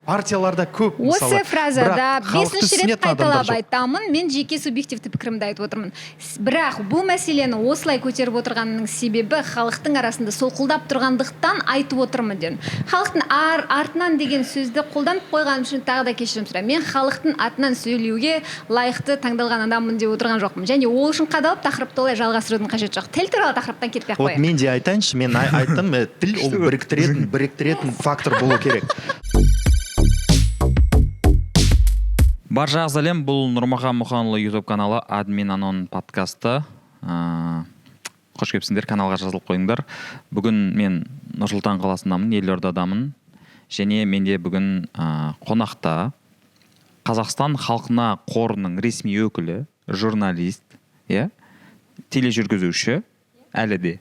партияларда көп осы фразада халықты 5-ші рет түсінетін адамдар қайталап жоқ. айтамын, мен жеке субъективті пікірімді айтып отырмын. Бірақ бұл мәселені осылай көтеріп отырғанның себебі халықтың арасында солқылдап тұрғандықтан айтып отырмын дедім. Халықтың артынан деген сөзді қолданып қойғаным үшін тағы да кешірім сұраймын. Мен халықтың атынан сөйлеуге лайықты таңдалған адаммын деп отырған жоқпын. Және ол үшін қадалып тақырыпты олай жалғастырудың қажеті жоқ. Тіл туралы тақырыптан кетпей-ақ Вот қояйық. мен де айтайыншы, мен айттым, тіл ол біріктіретін фактор болу керек. Барша сәлем, бұл Нұрмахан Мұханұлы YouTube каналы Админ Анон подкасты. Қош келіпсіңдер, каналға жазылып қойыңдар. Бүгін мен Нұрсұлтан қаласындамын, Елордадамын. Және менде бүгін қонақта Қазақстан халқына қорының ресми өкілі, журналист, тележүргізуші, әлі де.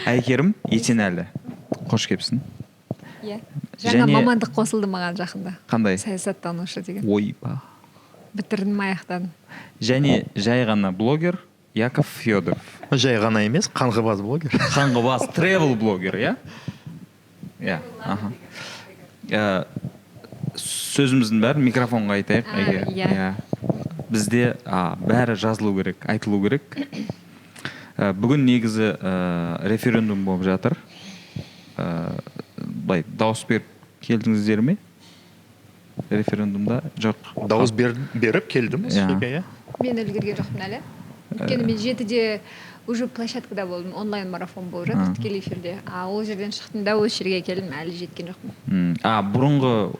Әйгерім Есенәлі. Қош келіпсің. Жаңа мамандық қосылды маған жақында. Қандай? Саясаттанушы деген. Ойба. Бітірдім, аяқтадым. Және жай ғана блогер Яков Федоров. Жай ғана емес, қаңғыбас блогер. Қаңғыбас тревел блогер, иә? Сөзіміздің бәрі микрофонға айтайық. Бізде бәрі жазылу керек, айтылу керек. Бүгін негізі референдум болып жатыр. Дауыс беріп келдіңіздер ме? Референдумда? Жоқ. Дауыс беріп келдім. Мен үлгерген жоқпын әлі. Өйткені мен 7-де уже площадкада болдым, онлайн марафон болып жатыр, тікелей эфирде. Ол жерден шықтым да осы жерге келдім, әлі жеткен жоқпын. Бұрынғы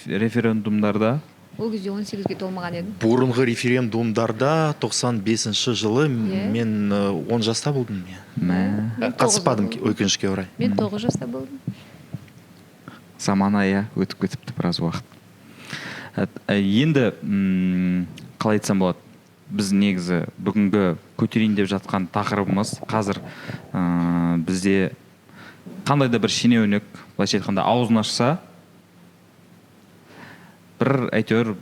референдумдарда? Ол кезде 18-ге толмаған едім. Бұрынғы референдумдарда 95-ші жылы мен 10 жаста болдым. Қатыспадым өкінішке орай. Мен 9 жаста болдым. Замана өтіп кетіпті біраз уақыт. Енді қалай айтсам болады, біз негізі бүгінгі көтерейін деп жатқан тақырыбымыз қазір бізде қандай да бір шенеунік, былайша айтқанда аузын ашса, бір әйтеуір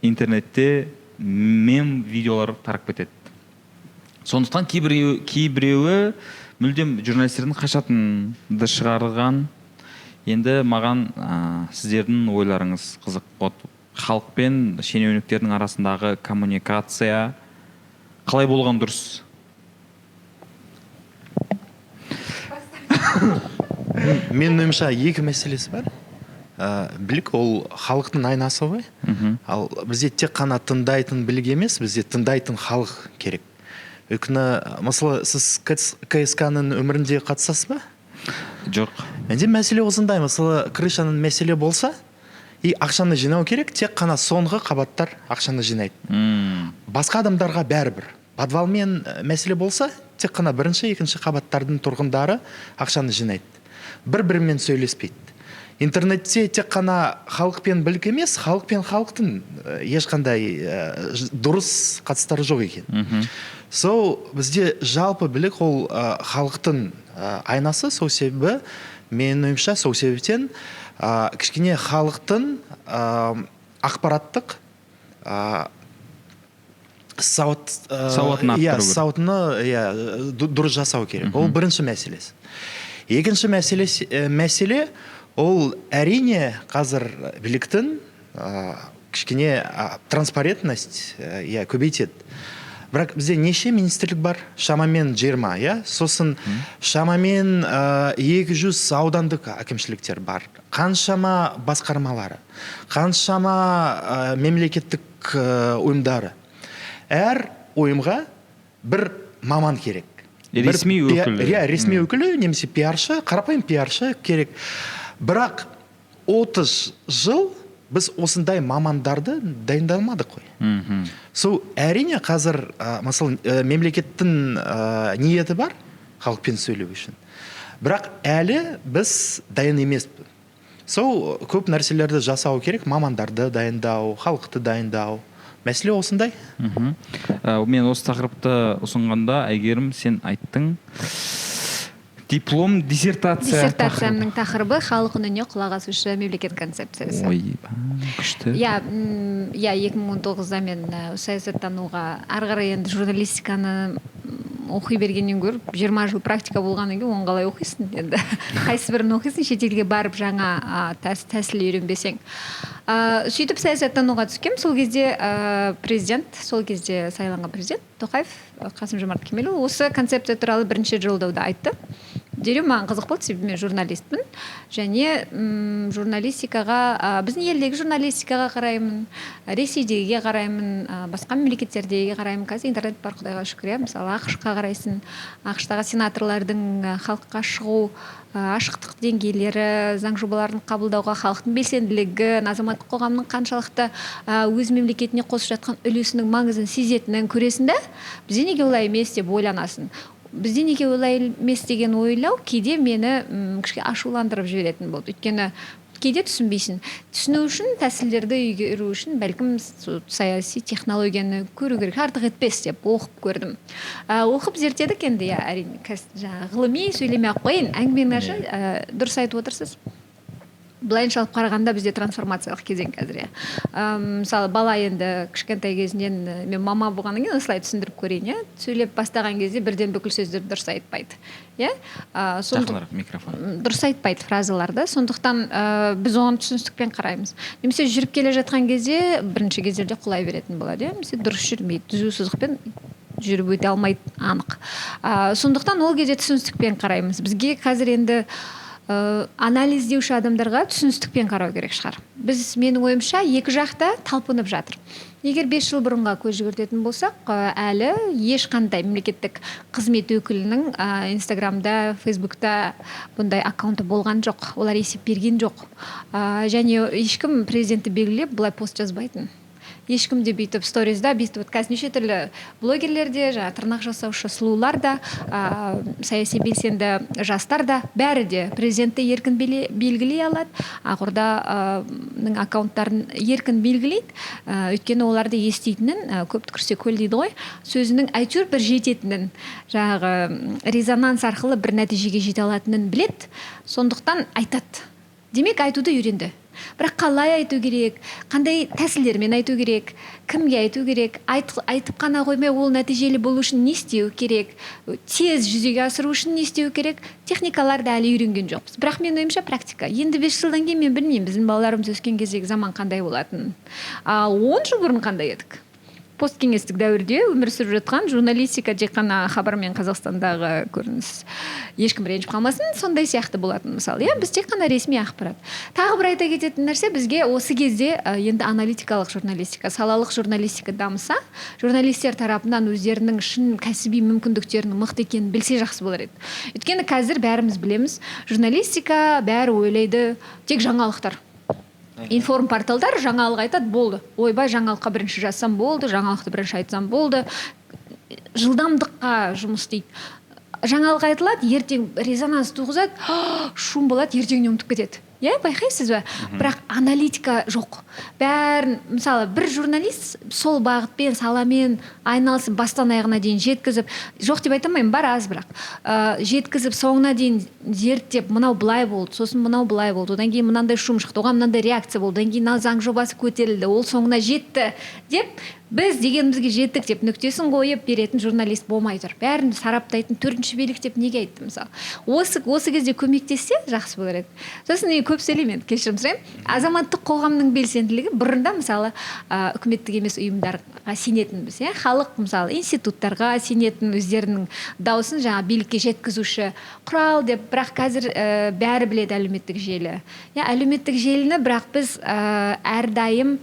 интернетте мем видеолар тарап кетеді. Сондықтан кейбіреуі мүлдем журналистердің қашатынды шығарған. Енді маған сіздердің ойларыңыз қызық. Халық пен шенеуніктердің арасындағы коммуникация қалай болған дұрыс? Мен ойымша екі мәселесі бар. Білік ол халықтың айнасы ғой. Ал бізде тек қана тыңдайтын білік емес, бізде тыңдайтын халық керек. Өйткені, мысалы, сіз КСК-ның өмірінде қатысасыз ба? Жоқ. Менде мәселе осындай, мысалы, крышаның мәселе болса, ақшаны жинау керек, тек қана соңғы қабаттар ақшаны жинайды. Басқа адамдарға бәрібір. Подвалмен мәселе болса, тек қана бірінші, екінші қабаттардың тұрғындары ақшаны жинайды. Бір-бірімен сөйлеспейді. Интернетте тек қана халықпен білік емес, халық пен халықтың ешқандай дұрыс қатыстары жоқ екен. Бізде жалпы білік ол халықтың айнасы, сол себебі мен ойымша сол себептен кішкене халықтың ақпараттық сауатыны дұрыс жасау керек. Ол бірінші мәселесі. Екінші мәселе ол әрине қазір биліктің кішкене транспарентность көбейтеді. Бірақ бізде неше министрлік бар? Шамамен 20, сосын шамамен 200 аудандық әкімшіліктер бар. Қаншама басқармалары, қаншама мемлекеттік ұйымдары. Әр ұйымға бір маман керек. Ресми өкілі. Ресми өкілі, немесе пиаршы, қарапайым пиаршы керек. Бірақ 30 жыл біз осындай мамандарды дайындалмадық қой. Әрине қазір мемлекеттің ниеті бар халықпен сөйлеу үшін. Бірақ әлі біз дайын емеспіз. Көп нәрселерді жасау керек, мамандарды дайындау, халықты дайындау. Мәселе осындай. Мен осы тақырыпты ұсынғанда, Әйгерім, сен айттың, диплом, диссертациямның тақырыбы халық үніне құлақ асушы мемлекет концепциясы. Күшті. 2019-да мен саясаттануға ары қарай енді журналистиканы оқи бергеннен гөрі 20 жыл практика болғаннан кейін оны қалай оқисың енді қайсы бірін оқисың шетелге барып жаңа тәсіл үйренбесең. Сөйтіп саясаттануға түскем. Сол кезде президент, сол кезде сайланған президент Тоқаев Қасым-Жомарт Кемелұлы осы концепция туралы бірінші жолдауда айтты. Дереу маған қызық болды, себебі мен журналистпін және журналистикаға, біздің елдегі журналистикаға қараймын, Ресейдегі қараймын, басқа мемлекеттердегі қараймын. Қазір интернет бар, құдайға шүкір. Мысалы ақш-қа қарайсың, ақш-тағы сенаторлардың халыққа шығу ашықтық деңгейлері, заң жобаларын қабылдауға халықтың белсенділігі, азаматтық қоғамның қаншалықты өз мемлекетіне қосып жатқан үлесінің маңызын сезетінін көресің да, бізде неге олай емес деп ойланасың. Бізде неге олай емес деген ойлау кейде мені кішкене ашуландырып жіберетін болды. Өйткені кейде түсінбейсің. Түсіну үшін, тәсілдерді игеру үшін бәлкім саяси технологияны көру керек, артық етпес деп оқып көрдім. Оқып зерттедік енді, әрине, ғылыми сөйлемей ақ қойын, әңгіменің ашы, дұрыс айтып отырсыз. Былайынша алып қарағанда бізде трансформациялық кезең қазір. Мысалы бала енді кішкентай кезінен мен мама болғаннан кейін осылай түсіндіріп көрейін, сөйлеп бастаған кезде бірден бүкіл сөздерді дұрыс айтпайды. Жақынырақ микрофон. Дұрыс айтпайды фразаларды. Сондықтан біз оған түсіністікпен қараймыз. Немесе жүріп келе жатқан кезде бірінші кездерде құлай беретін болады, немесе дұрыс жүрмейді, түзу сызықпен жүріп өте алмайды, анық. Сондықтан ол кезде түсіністікпен қараймыз. Бізге қазір енді анализдеуші адамдарға түсіністікпен қарау керек шығар. Біз, менің ойымша, екі жақта талпынып жатыр. Егер 5 жыл бұрынға көз жүгіртетін болсақ, әлі ешқандай мемлекеттік қызмет өкілінің Инстаграмда, Фейсбукта бұндай аккаунты болған жоқ. Олар есеп берген жоқ. Және ешкім президентті белгілеп бұлай пост жазбайтын. Ешкім де бүйтіп сторизда, бүйтіп қазір неше түрлі блогерлерде, тырнақ жасаушы сұлулар да, саяси белсенді жастар да, бәрі де президентті еркін белгілей алады, ақорданың аккаунттарын еркін белгілейді. Өйткені оларды естейтінін, көп түкірсе көл дейді ғой, сөзінің әйтеуір бір жететінін, резонанс арқылы бір нәтижеге жете алатынын білет, сондықтан айтады. Демек айтуды үйренді. Бірақ қалай айту керек, қандай тәсілдермен айту керек, кімге айту керек, айтып қана қоймай ол нәтижелі болу үшін не істеу керек, тез жүзеге асыру үшін не істеу керек, техникаларды әлі үйренген жоқпыз. Бірақ мен ойымша практика. Енді 5 жылдан кейін мен білмеймін, біздің балаларымыз өскен кездегі заман қандай болатынын. 10 жыл бұрын қандай едік? Посткеңестік дәуірде өмір сүріп жатқан журналистика тек қана хабармен Қазақстандағы көрініс. Ешкім ренжіп қалмасын, сондай сияқты болатын мысалы. Біз тек қана ресми ақпарат. Тағы бір айта кететін нәрсе, бізге осы кезде енді аналитикалық журналистика, салалық журналистика дамыса, журналистер тарапынан өздерінің шын кәсіби мүмкіндіктерінің мықты екенін білсе жақсы болар еді. Өйткені қазір бәріміз білеміз, журналистика бәрі ойлайды, тек жаңалықтар. Информ порталдар жаңалық айтады, болды. Ойбай, жаңалыққа бірінші жазсам болды, жаңалықты бірінші айтсам болды. Жылдамдыққа жұмыс дейді. Жаңалық айтылады, ертең резонанс туғызады, шум болады, ертеңіне ұмытып кетеді. Байқайсыз ба? Бірақ аналитика жоқ. Бәрін, мысалы, бір журналист сол бағытпен, саламен айналысып, бастан аяғына дейін жеткізіп, жоқ деп айтамаймын, бар аз бірақ. Жеткізіп, соңына дейін зерттеп, мынау былай болды, сосын мынау былай болды, одан кейін мынандай шум шықты, оған мынандай реакция болды, одан кейін заң жобасы көтерілді, ол соңына жетті деп, біз дегенімізге жеттік деп нүктесін қойып беретін журналист болмай тұр. Бәрін сараптайтын төртінші билік деп неге айтты мысалы. Осы кезде көмектессе жақсы болар еді. Сосын көп сөйлеймін, кешірім сұраймын. Азаматтық қоғамның белсенділігі бұрында мысалы үкіметтік емес ұйымдарға сенетінбіз, халық мысалы институттарға сенетін, өздерінің дауысын билікке жеткізуші құрал деп, бірақ қазір бәрі біледі әлеуметтік желі. Әлеуметтік желіні бірақ біз әрдайым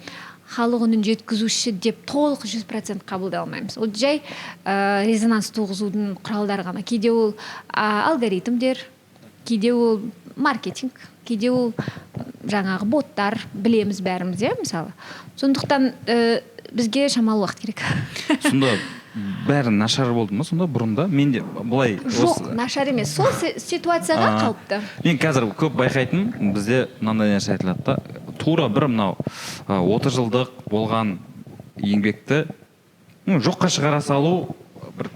халық үнін жеткізуші деп толық 100% қабылдай алмаймыз. Ол жай резонанс туғызудың құралдары ғана. Кейде ол алгоритмдер, кейде ол маркетинг, кейде ол жаңағы боттар, білеміз бәріміз, мысалы. Сондықтан бізге шамалы уақыт керек. Сонда бәрі нашар болды ма сонда бұрында? Мен де былай... Жоқ, нашар емес. Сол ситуацияға қалыпты. Мен қазір көп байқайтын, бізде мынандай нәрсе айтылады да, тура бір мынау 30 жылдық болған еңбекті жоққа шығара салу бір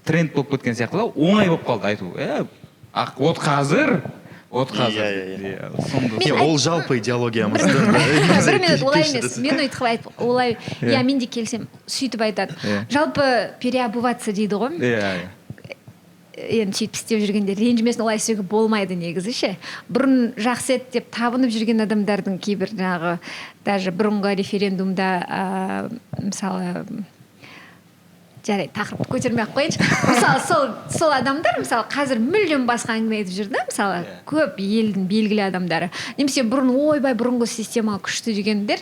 тренд болып кеткен сияқты да, оңай болып қалды айту. Вот қазір вот қазір ол жалпы идеологиямыздың бір минут олай емес мен өйтіп айтып олай иә мен де келсем сөйтіп айтады жалпы переобуваться дейді ғой енді сөйтіп істеп жүргенде ренжімесін олай істеуге болмайды негізі ше бұрын жақсы еді деп табынып жүрген адамдардың кейбір жаңағы даже бұрынғы референдумда мысалы жарайды тақырыпты көтермей ақ қояйыншы мысалы сол адамдар мысалы қазір мүлдем басқа әңгіме айтып жүр да мысалы көп елдің белгілі адамдары немесе бұрын ойбай бұрынғы система күшті дегендер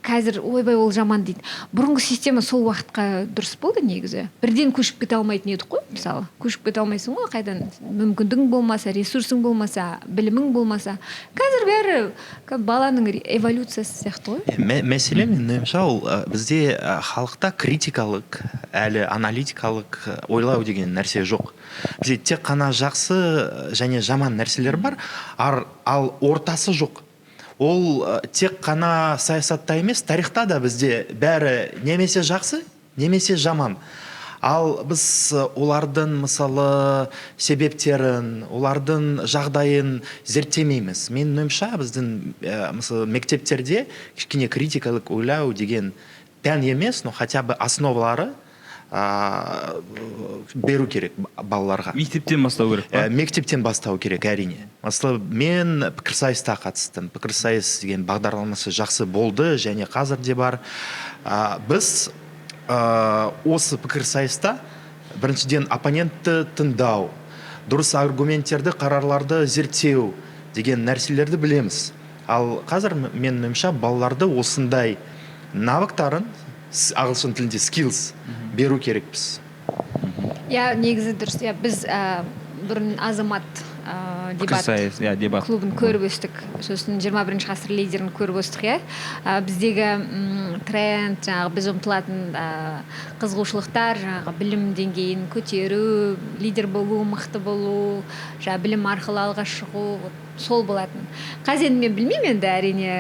қазір ойбай ол жаман дейді бұрынғы система сол уақытқа дұрыс болды негізі бірден көшіп кете алмайтын едік қой мысалы көшіп кете алмайсың ғой қайдан мүмкіндігің болмаса ресурсың болмаса білімің болмаса қазір бәрі баланың эволюциясы сияқты ғой мәселе менің ойымша ол бізде халықта критикалық әлі аналитикалық ойлау деген нәрсе жоқ бізде тек қана жақсы және жаман нәрселер бар ал ортасы жоқ ол тек қана саясатта емес тарихта да бізде бәрі немесе жақсы немесе жаман ал біз олардың мысалы себептерін олардың жағдайын зерттемейміз менің ойымша біздің мысалы мектептерде кішкене критикалық ойлау деген пән емес но хотя бы основалары беру керек балаларға мектептен бастау керек па мектептен бастау керек әрине мысалы мен пікірсайысқа қатыстым пікірсайыс деген бағдарламасы жақсы болды және қазір де бар біз осы пікірсайыста біріншіден оппонентті тыңдау дұрыс аргументтерді қарарларды зерттеу деген нәрселерді білеміз ал қазір менің ойымша балаларды осындай навыктарын ағылшын тілінде skills беру керекпіз иә негізі дұрыс иә біз бұрын азамат дебат клубын көріп өстік сосын 21 ғасыр лидерін көріп өстік иә біздегі тренд жаңағы біз ұмтылатын қызығушылықтар жаңағы білім деңгейін көтеру лидер болу мықты болу жаңағы білім арқылы алға шығу сол болатын қазір енді мен білмеймін енді әрине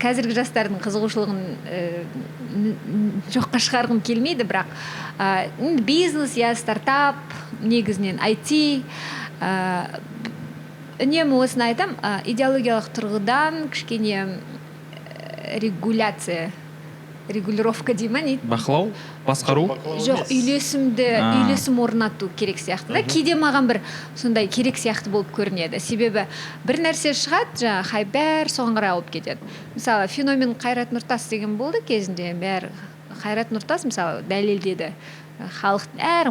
қазіргі жастардың қызығушылығын жоққа шығарғым келмейді бірақ бизнес я стартап негізінен IT үнемі осыны айтам идеологиялық тұрғыдан кішкене регулировка дей ма не бақылау басқару жоқ үйлесім орнату керек сияқты да кейде маған бір сондай керек сияқты болып көрінеді себебі бір нәрсе шығады жаңағы хайп бәрі соған қарай ауып кетеді мысалы феномен Қайрат Нұртас деген болды кезінде бәрі Қайрат Нұртас мысалы дәлелдеді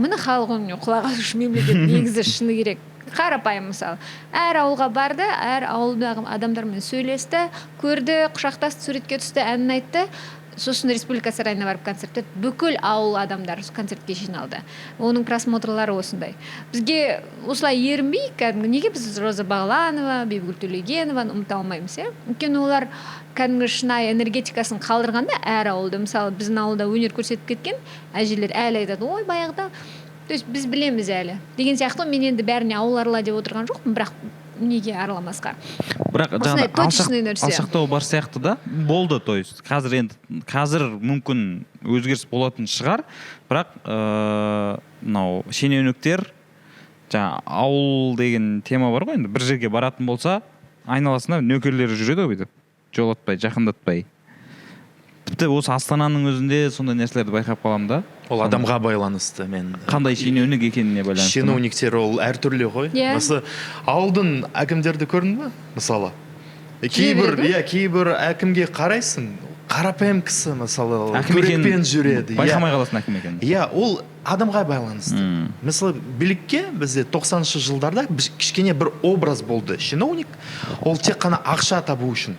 міне халық үніне құлақ асушы мемлекет негізі шыны керек қарапайым мысалы әр ауылға барды әр ауылдағы адамдармен сөйлесті көрді құшақтасты суретке түсті әнін айтты сосын республика сарайына барып концерт өтті бүкіл ауыл адамдар концертке жиналды оның просмотрлары осындай бізге осылай ерінбей кәдімгі неге біз Роза Бағланова Бибігүл Төлегенованы ұмыта алмаймыз иә өйткені олар кәдімгі шынайы энергетикасын қалдырғанда әр ауылда мысалы біздің ауылда өнер көрсетіп кеткен әжелер әлі айтады ой баяғыда то есть біз білеміз әлі деген сияқты мен енді бәріне ауыл арала деп отырған жоқпын бірақ неге араламасқа бірақ жаңағы алшақтау бар сияқты да болды то есть қазір мүмкін өзгеріс болатын шығар бірақ мынау шенеуніктер жаңағы ауыл деген тема бар ғой енді бір жерге баратын болса айналасында нөкерлері жүреді ғой бүйтіп жолатпай жақындатпай тіпті осы Астананың өзінде сондай нәрселерді байқап қаламын да ол адамға байланысты мен қандай шенеунік екеніне байланысты шенеуніктер ол әртүрлі ғой мысалы ауылдың әкімдерді көрдің бе мысалы кейбір әкімге қарайсың қарапайым кісі мысалы көрекпен жүреді байқамай қаласың әкім екенін иә ол адамға байланысты мысалы билікке бізде 90-шы жылдарда кішкене бір образ болды шенеунік ол тек қана ақша табу үшін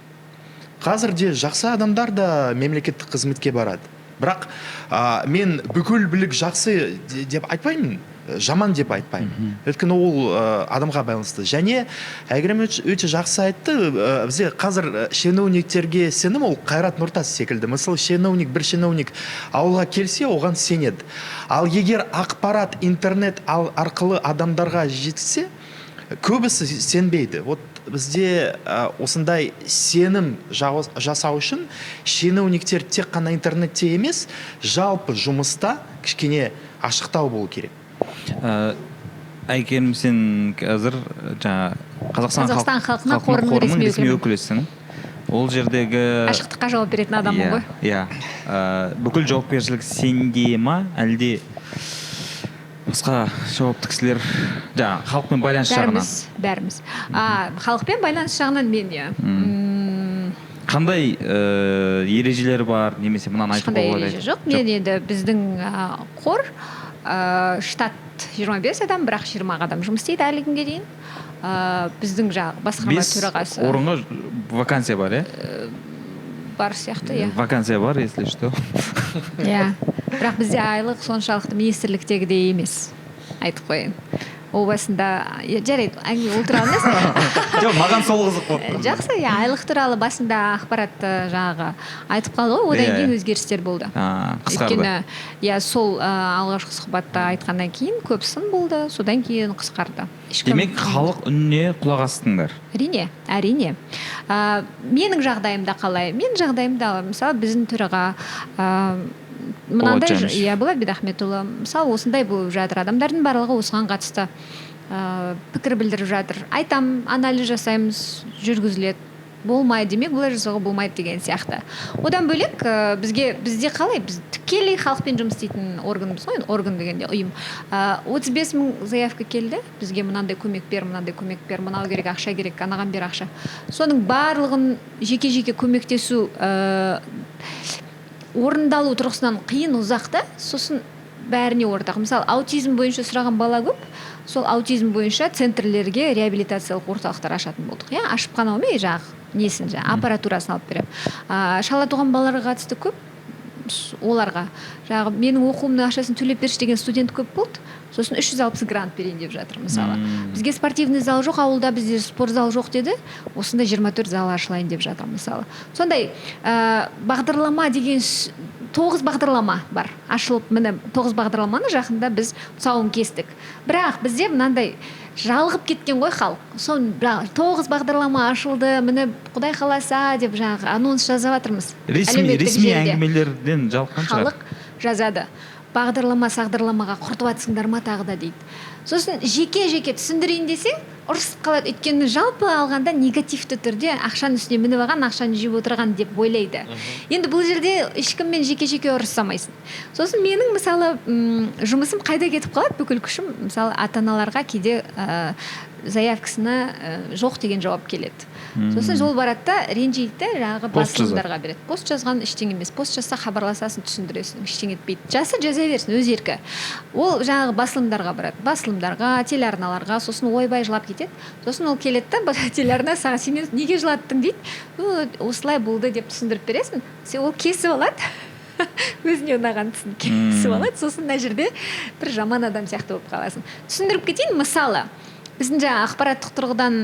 қазір де жақсы адамдар да мемлекеттік қызметке барады бірақ мен бүкіл білік жақсы деп айтпаймын жаман деп айтпаймын өйткені ол адамға байланысты және әйгерім өте жақсы айтты бізде қазір шенеуніктерге сенім ол Қайрат Нұртас секілді мысалы бір шенеунік ауылға келсе оған сенеді ал егер ақпарат интернет арқылы адамдарға жетсе көбісі сенбейді вот бізде осындай сенім жасау үшін шенеуніктер тек қана интернетте емес жалпы жұмыста кішкене ашықтау болу керек Әйгерім сен қазір жаңа Қазақстан халқына қорының ресми өкілісің. Ол жердегі ашықтыққа жауап беретін адаммын ғой. Иә. Бүкіл жауапкершілік сенде ма, әлде басқа жауапты кісілер, халықпен байланыс жағынан? Бәріміз. Халықпен байланыс жағынан мен, иә. Қандай ережелер бар, немесе мынаны айтуға болады? Ешқандай ереже жоқ. Мен енді біздің қор штат 25 адам, бірақ 20 адам жұмыс істейді әлі күнге дейін. Біздің басқарма төрағасы. 5 орынға вакансия бар, бар сияқты, иә. Вакансия бар, если что. Иә. Бірақ бізде айлық соншалықты министрліктегідей емес, айтып қояйын. Ол басында, жарайды, әңгіме ол туралы емес. Жоқ, маған сол қызық болды. Жақсы, айлық туралы басында ақпаратты айтып қалды ғой, одан кейін өзгерістер болды. Қысқарды. Өйткені, сол алғашқы сұхбатта айтқаннан кейін көп сын болды, содан кейін қысқарды. Демек, халық үніне құлақ астыңдар. Әрине. Менің жағдайымда қалай? Менің жағдайымда, мысалы, біздің төраға мынандай, Болат Бекахметұлы, мысалы, осындай болып жатыр, адамдардың барлығы осыған қатысты пікір білдіріп жатыр. Айтам, анализ жасаймыз, жүргізіледі. Болмайды, демек бұлай жасауға болмайды деген сияқты. Одан бөлек бізде қалай? Біз тікелей халықпен жұмыс істейтін органбыз ғой, орган дегенде ұйым. 35 000 заявка келді, бізге мынандай көмек бер, мынау керек, ақша керек, анаған бер ақша. Соның барлығын жеке-жеке көмектесу орындалу тұрғысынан қиын, ұзақты, сосын бәріне ортақ. Мысалы, аутизм бойынша сұраған бала көп, сол аутизм бойынша центрлерге реабилитациялық орталықтар ашатын болдық. Ашып қана алмай, аппаратурасын алып берем. Шала туған балаларға қатысты көп, оларға менің оқуымның ақшасын төлеп берші деген студент көп болды. Сосын 360 грант берейін деп жатыр, мысалы. Бізге спортивный зал жоқ, ауылда бізде спорт зал жоқ деді. Осында 24 зал ашылайын деп жатыр, мысалы. Сондай бағдарлама деген 9 бағдарлама бар. Ашылып, міне 9 бағдарламаны жақында біз тұсауын кестік. Бірақ бізде мынандай жалығып кеткен ғой халық. Сон 9 бағдарлама ашылды, міне Құдай қаласа деп анонс жазып жатырмыз. Ресми әңгімелерден жалыққан шығар. Халық жазады. Бағдарламаға құртып атсыңдар ма тағы да дейді. Сосын жеке-жеке түсіндірейін десең, ұрысып қалады. Өйткені жалпы алғанда негативті түрде ақшаның үстіне мініп алған, ақшаны жеп отырған деп ойлайды. Енді бұл жерде ешкіммен жеке-жеке ұрыссамайсың. Сосын менің мысалы жұмысым қайда кетіп қалады, бүкіл күшім мысалы ата-аналарға кейде заявкасына жоқ деген жауап келеді. Сосын жол баратта ренжейді, басылымдарға береді. Пост жазған ештеңе емес. Пост жазса хабарласасын, түсіндіресің, ештеңе етпейді. Жасы жаза берсін, өз еркі. Ол басылымдарға барады. Басылымдарға, телеарналарға, сосын ойбай жылап кетеді. Сосын ол келеді да, телеарна саған сен неге жылаттың дейді. Осылай болды деп түсіндіріп бересің. Ол кесіп алады. Өзіне ұнаған кесіп алады. Сосын мына жерде бір жаман адам сияқты болып қаласың. Түсіндіріп кетейін, мысалы, біздің ақпараттық тұрғыдан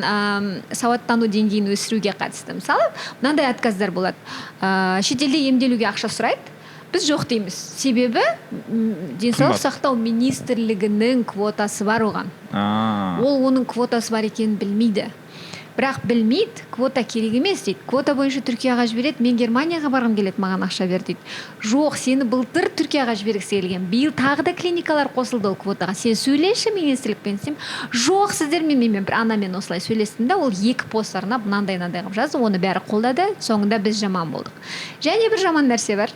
сауаттану деңгейін өсіруге қатысты. Мысалы, мынандай отказдар болады. Шетелде емделуге ақша сұрайды. Біз жоқ дейміз. Себебі денсаулық сақтау министрлігінің квотасы бар оған. Ол оның квотасы бар екенін білмейді. Бірақ білмейді, квота керек емес дейді. Квота бойынша Түркияға жібереді, мен Германияға барғым келеді, маған ақша бер дейді. Жоқ, сені былтыр Түркияға жібергісі келген. Биыл тағы да клиникалар қосылды ол квотаға. Сен сөйлеші министрлікпен десем, жоқ, сіздермен мен бір анамен осылай сөйлестім да, ол 2 пост арнап мынандай қылып жазды, оны бәрі қолдады, соңында біз жаман болдық. Және бір жаман нәрсе бар.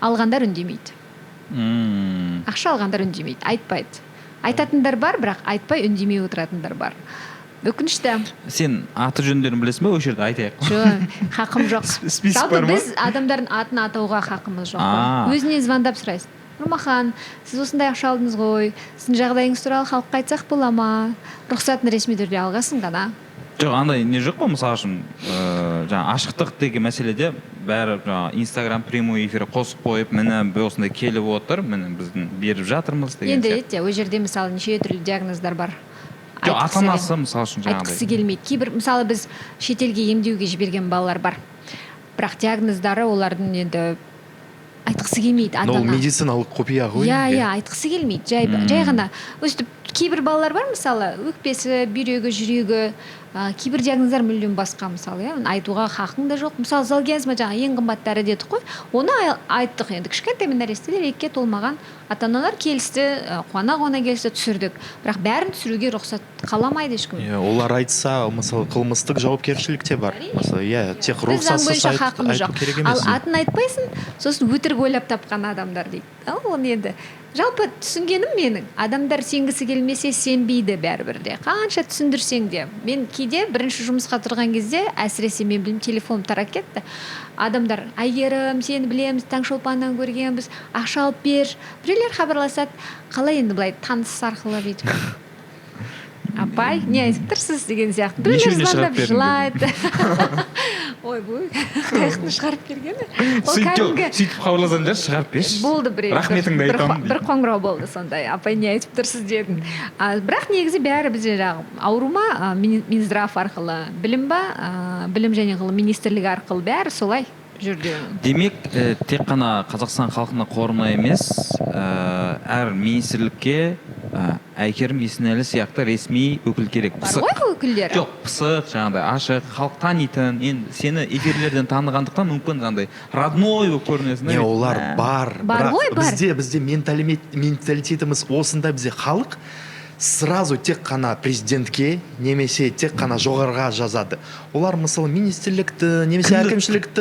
Алғандар үндемейді. Ақша алғандар үндемейді, айтпайды. Айтатындар бар, бірақ айтпай үндемей отыратындар бар. Өкінішті. Сен аты жөндерін білесің бе, осы жерде айтайық? Жоқ, хақым жоқ. Жалпы біз адамдардың атын атауға хақымыз жоқ. Өзіне звондап сұрайсың. Нұрмахан, сіз осындай ақша алдыңыз ғой, сіздің жағдайыңыз туралы халыққа айтсақ бола ма? Рұқсатын ресми түрде алғасын ғана. Жоқ, андай не жоқ қой, мысалы үшін ашықтық деген мәселеде бәрі Инстаграм прямой эфир қосып қойып, міне осындай келіп отыр, міне біздің беріп жатырмыз деген сияқты. Енді ол жерде мысалы неше түрлі диагноздар бар. Жоқ, ата-анасы мысалы үшін айтқысы келмейді. Кейбір мысалы біз шетелге емдеуге жіберген балалар бар. Бірақ диагноздары олардың енді айтқысы келмейді. Но медициналық құпия ғой. Иә, айтқысы келмейді. Жай ғана өстіп кейбір балалар бар, мысалы өкпесі, бүйрегі, жүрегі кейбір диагноздар мүлдем басқа, мысалы, айтуға хақың да жоқ. Мысалы, залгиазма жаңа ең қымбат дәрі дедік қой, оны айттық. Енді кішкентай нәрестелер 2-ге толмаған ата-аналар келісті, қуана келісті, түсірдік. Бірақ бәрін түсіруге рұқсат қаламайды ешкім. Олар айтса, мысалы, қылмыстық жауапкершілік те бар. Мысалы, тек рұқсатсыз айту керек емес. Ал атын айтпайсың, сосын өтірік ойлап тапқан адамдар дейді. Оны енді жалпы түсінгенім менің, адамдар сенгісі келмесе сенбейді бәрібір де. Қанша түсіндірсең де. Мен кейде бірінші жұмысқа тұрған кезде, әсіресе мен білем, телефоным тарап кетті. Адамдар, Әйгерім, сені білеміз, Таңшолпаннан көргенбіз, ақша алып бер. Біреулер хабарласады, қалай енді былай таныс арқылы бүйтіп. Апай, не айтып тұрсыз деген сияқты. Біреулер звондап жылайды. Ой, бұл қайықтың шығарып бергені. Сөйтіп хабарласаң шығарып берші. Болды біреу. Рахметіңді айтамын. Бір қоңырау болды сондай. Апай, не айтып тұрсыз дедім. Бірақ негізі бәрі бізде ауру ма, Минздрав арқылы, білім ба, білім және ғылым министрлігі арқылы бәрі солай жүрді. Демек, тек қана Қазақстан халқына қорына емес, әр министрлікке Әйгерім Есенәлі сияқты ресми өкіл керек. Бар ғой өкілдер? Жоқ, пысық, жаңағыдай ашық, халық танитын, енді сені эфирлерден танығандықтан мүмкін жаңағыдай родной болып көрінесің. Олар бар. Бар ғой, бар. Бізде менталитетіміз осында, бізде халық сразу тек қана президентке немесе тек қана жоғарыға жазады. Олар мысалы министрлікті немесе әкімшілікті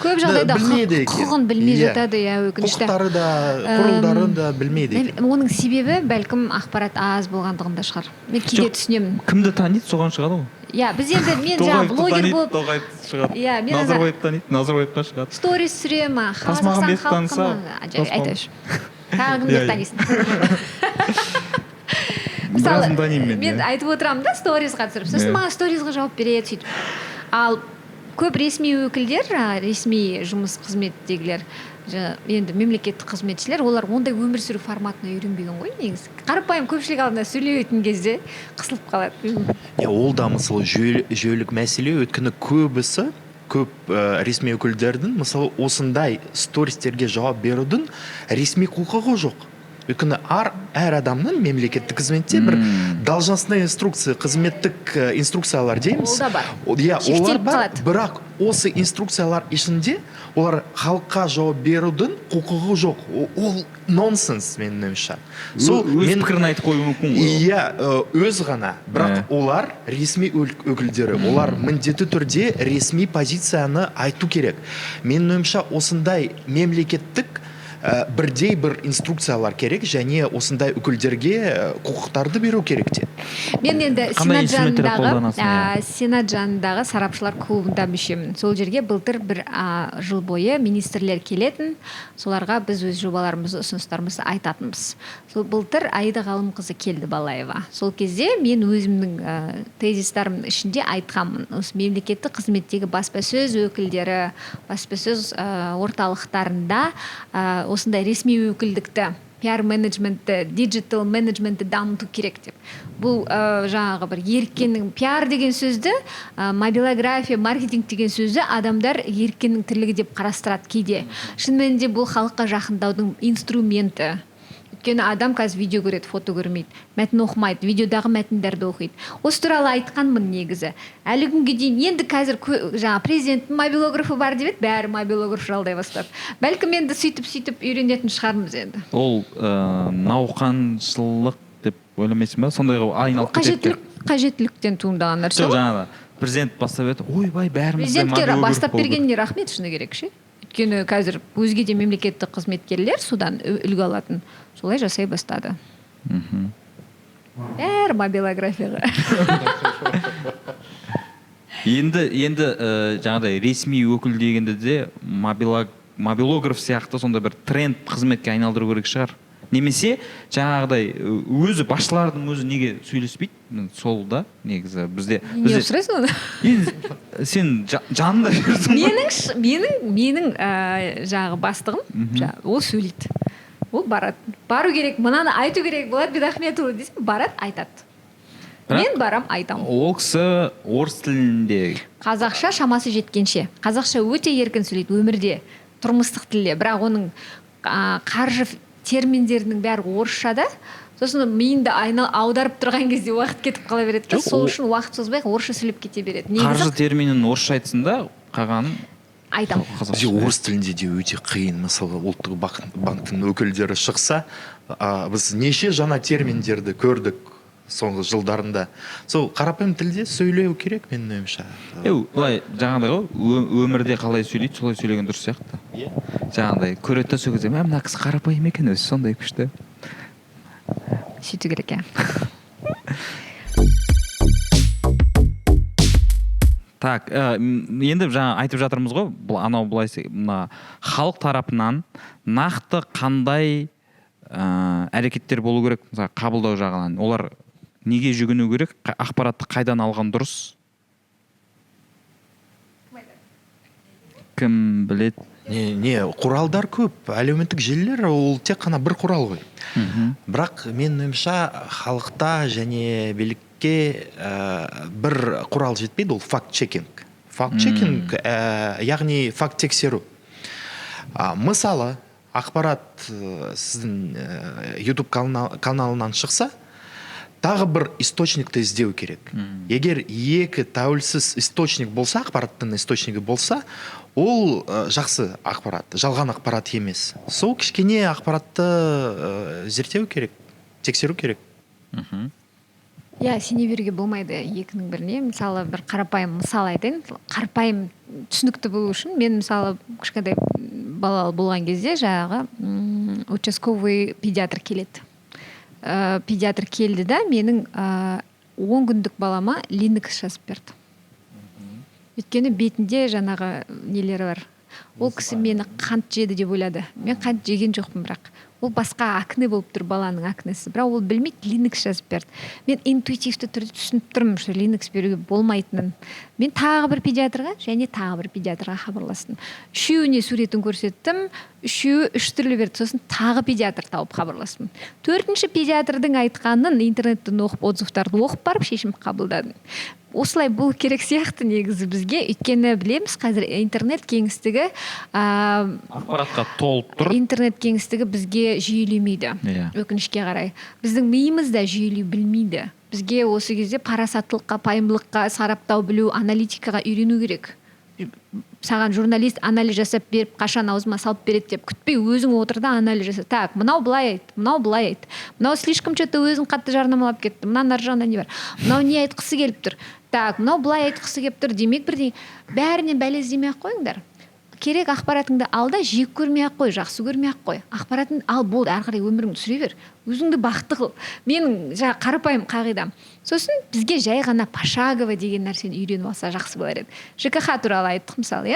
көп жағдайда құқығын білмей жатады, өкінішті. Құқықтары да, құрылдарын да білмейді. Оның себебі бәлкім ақпарат аз болғандығында шығар. Мен кейде түсінемін. Кімді таниды, соған шығады ғой. Біз енді мен жаңа блогер болып. Тоғайып шығады. Назарбаев таниды, Назарбаевқа шығады. Сторис түсіремін, Тасмағамбетов таныса. Айтайыншы. Тағы кімді танисың? Мысалы, мен айтып отырамын да, сторизға түсіріп. Сосын маған сторизға жауап береді, сөйтіп. Ал көп ресми өкілдер, ресми жұмыс қызметтегілер, енді мемлекеттік қызметшілер, олар ондай өмір сүру форматына үйренбеген ғой негізі. Қарапайым көпшілік алдында сөйлейтін кезде қысылып қалады. Ол да мысалы жүйелік мәселе, өйткені көп ресми өкілдердің мысалы осындай стористерге жауап берудің ресми құқығы жоқ. Өйткені әр адамның мемлекеттік қызметте бір должностный инструкция, қызметтік инструкциялар дейміз. Ол да бар. Олар бар, бірақ осы инструкциялар ішінде олар халыққа жауап берудің құқығы жоқ. Ол нонсенс менің ойымша. Өз пікірін айтып қоюы мүмкін ғой. Өз ғана. Бірақ олар ресми өкілдері. Олар міндетті түрде ресми позицияны айту керек. Менің ойымша осындай мемлекеттік бірдей бір инструкциялар керек, және осындай өкілдерге құқықтарды беру керек те. Мен енді Сенат жанындағы сарапшылар клубында мүшемін. Сол жерге былтыр бір жыл бойы министрлер келетін, соларға біз өз жобаларымызды, ұсыныстарымызды айтатынбыз. Сол былтыр Аида Ғалымқызы келді Балаева. Сол кезде мен өзімнің тезистарымның ішінде айтқанмын. Осы мемлекеттік қызметтегі баспасөз өкілдері, баспасөз орталықтарында осындай ресми өкілдікті, пиар менеджментті, диджитал менеджментті дамыту керек деп. Бұл жаңағы бір еріккеннің пиар деген сөзді, мобилография, маркетинг деген сөзді адамдар еріккеннің тірлігі деп қарастырады кейде. Шын мәнінде бұл халыққа жақындаудың инструменті. Өйткені адам қазір видео көреді, фото көрмейді, мәтін оқымайды, видеодағы мәтіндерді оқиды. Осы туралы айтқанмын негізі. Әлі күнге дейін енді қазір жаңа президенттің мобилографы бар деп еді, бәрі мобилограф жалдай бастады. Бәлкім енді сөйтіп үйренетін шығармыз енді. Ол науқаншылық деп ойламайсың ба? Сондайға айналып кетеді. Қажеттіліктен туындаған нәрсе. Жоқ, жаңағы президент бастап еді, ойбай бәріміз де мобилограф президентке бастап бергеніне рахмет, шыны керек ше. Өйткені қазір өзге де мемлекеттік қызметкерлер содан үлгі алатын. Солай жасай бастады. Бәрі мобилографияға. Енді жаңағыдай ресми өкіл дегенде де мобилограф сияқты сонда бір тренд қызметке айналдыру керек шығар. Немесе жаңағыдай өзі басшылардың өзі неге сөйлеспейді? Сол да негізі бізде. Не сұрайсың оны? Сен жанында жүрсің ғой. Менің жаңағы бастығым, ол сөйлейді. Ол барады. Бару керек, мынаны айту керек болады, Бедахметұлы десем, барады, айтады. Мен барам, айтамын. Ол кісі орыс тілінде. Қазақша шамасы жеткенше. Қазақша өте еркін сөйлейді өмірде, тұрмыстық тілде. Бірақ оның қаржы терминдерінің бәрі орысшада. сосын миыңды аударып тұрған кезде уақыт кетіп қала береді да, Жоқ, сол үшін уақыт созбай орысша сөйлеп кете береді. Қаржы терминін орысша айтсын да, қалғанын айтамын. бізде орыс тілінде де өте қиын. Мысалы ұлттық банктің өкілдері шықса, біз неше жаңа терминдерді көрдік соңғы жылдарында. Сол қарапайым тілде сөйлеу керек, менің ойымша. Былай жаңағыдай ғой, өмірде қалай сөйлейді, солай сөйлеген дұрыс сияқты. Жаңағыдай көреді сол кезде, мына кісі қарапайым екен, өзі сондай күшті. Сөйту керек, Так, енді жаңа айтып жатырмыз ғой, анау былай мына халық тарапынан нақты қандай әрекеттер болу керек, мысалы қабылдау жағынан. Олар неге жүгіну керек, ақпаратты қайдан алған дұрыс? Кім біледі? Не, құралдар көп. Әлеуметтік желілер ол тек қана бір құрал ғой. Бірақ менің ойымша халықта және билікке бір құрал жетпейді, ол факт-чекинг. Факт-чекинг, яғни факт тексеру. Мысалы, ақпарат сіздің YouTube каналынан шықса, тағы бір источникті іздеу керек. Егер екі тәуелсіз источник болса, ақпараттың источнигі болса, ол жақсы ақпарат, жалған ақпарат емес. Сол кішкене ақпаратты зерттеу керек, тексеру керек. Сене беруге болмайды екінің біріне. Мысалы, бір қарапайым мысал айтайын. Қарапайым түсінікті болу үшін мен мысалы кішкентай балалы болған кезде жаңағы участковый педиатр келеді. Педиатр келді да, менің 10 күндік балама Linux жазып берді. Өйткені бетінде жаңағы нелері бар. Ол кісі мені қант жеді деп ойлады. Мен қант жеген жоқпын, бірақ ол басқа акне болып тұр, баланың акнесі. Бірақ ол білмейді, Linux жазып берді. Мен интуитивті түрде түсініп тұрмын, что Linux беруге болмайтынын. Мен тағы бір педиатрға және тағы бір педиатрға хабарластым. Үшеуіне суретін көрсеттім, үшеуі үш түрлі берді. Сосын тағы педиатр тауып хабарластым. Төртінші педиатрдың айтқанын интернеттен оқып, отзывтарды оқып барып шешім қабылдадым. Осылай бұл керек сияқты негізі бізге, өйткені білеміз қазір интернет кеңістігі ақпаратқа толып тұр. Интернет кеңістігі бізге жүйелемейді, өкінішке қарай. Біздің миымыз да жүйелеу білмейді. Бізге осы кезде парасаттылыққа, пайымдылыққа, сараптау білу, аналитикаға үйрену керек. Саған журналист анализ жасап беріп, қашан аузыма салып береді деп күтпей, өзің отырда анализ жаса. Так, мынау былай айт, мынау былай айт. Мынау слишком что-то өзің қатты жарнамалап кетті. Мына нар жағында не бар? Мынау не айтқысы келіп тұр? Так, мынау былай айтқысы келіп тұр. Демек бірдеңе бәрінен бәле іздемей-ақ қойыңдар. Керек ақпаратыңды ал да жек көрмей-ақ қой, жақсы көрмей-ақ қой. Ақпаратын ал, болды, ары қарай өміріңді сүре бер. Өзіңді бақытты қыл. Менің қарапайым қағидам. Сосын бізге жай ғана пошагово деген нәрсені үйреніп алса жақсы болар еді. ЖКХ туралы айттық мысалы,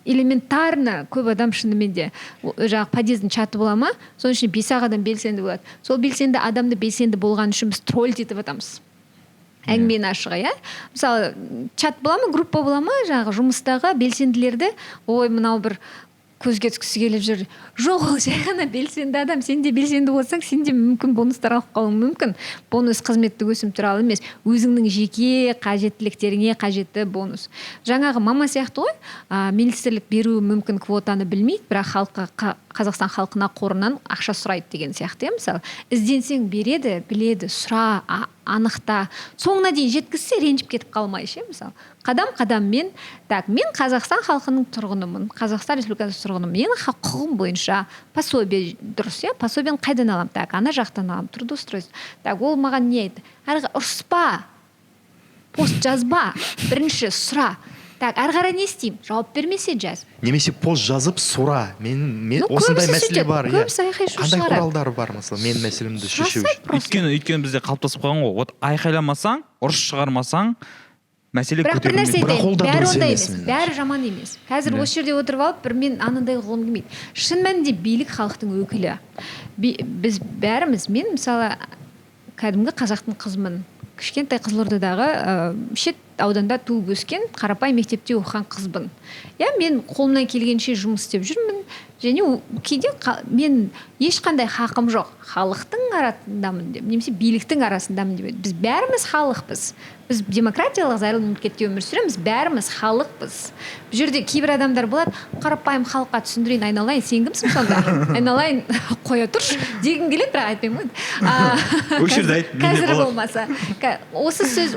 элементарно көп адам шынымен де жаңағы подъездің чаты бола ма, соның ішінде 5 адам белсенді болады. Сол белсенді адамды белсенді болған үшін біз тролль етіп атамыз. Әңгімені ашыға, мысалы чат бола ма, группа бола ма, жаңағы жұмыстағы белсенділерді, ой, мынау бір көзге түскісі келіп жүр. Жоқ, ол жай ғана белсенді адам. Сен де белсенді болсаң, сен де мүмкін бонустар алып қалуың мүмкін. Бонус қызметтік өсім туралы емес, өзіңнің жеке қажеттіліктеріңе қажетті бонус. Жаңағы мама сияқты ғой, министрлік беру мүмкін квотаны білмейді, бірақ Қазақстан халқына қорынан ақша сұрайды деген сияқты. Мысалы, ізденсең береді, біледі, сұра, анықта. Соңына дейін жеткізсе ренжіп кетіп қалмай ше, мысалы. Қадам-қадаммен, мен Қазақстан халқының тұрғынымын, Қазақстан Республикасы тұрғынымын. Менің құқығым бойынша пособие дұрыс, пособиені қайдан алам? Ана жақтан алам, трудоустройство. Ол маған не айтты? Ұрыспа, пост жазба, бірінші сұра. Әрі қарай не істеймін? Жауап бермесе жаз. Немесе пост жазып сұра. Мен осындай мәселе бар. Қандай құралдар бар мысалы, мен мәселемді шешу үшін. Өйткені бізде қалыптасып қалған ғой. Айқайламасаң, ұрыс шығармасаң, мәселе көтерілмейді. Бірақ бір нәрсе айтайын, бәрі ондай емес, бәрі жаман емес. Қазір осы жерде отырып алып, мен анандай қылғым келмейді. Шын мәнінде билік халықтың өкілі. Біз бәріміз, мен мысалы кәдімгі қазақтың қызымын. Кішкентай Қызылордадағы шет ауданда туып өскен қарапайым мектепте оқыған қызбын. Иә, мен қолымнан келгенше жұмыс істеп жүрмін, және кейде мен ешқандай хақым жоқ, халықтың арасындамын деп, немесе биліктің арасындамын деп. Біз бәріміз халықпыз. Біз демократиялық зайырлы мемлекетте өмір сүреміз, бәріміз халықпыз. Бұл жерде кейбір адамдар болады, қарапайым халыққа түсіндірейін, айналайын, сен кімсің сонда? Айналайын, қоя тұршы дегім келеді, бірақ айтпаймын ғой. Осы жерде айт, менде Қазір болады. болмаса. Осы сөз,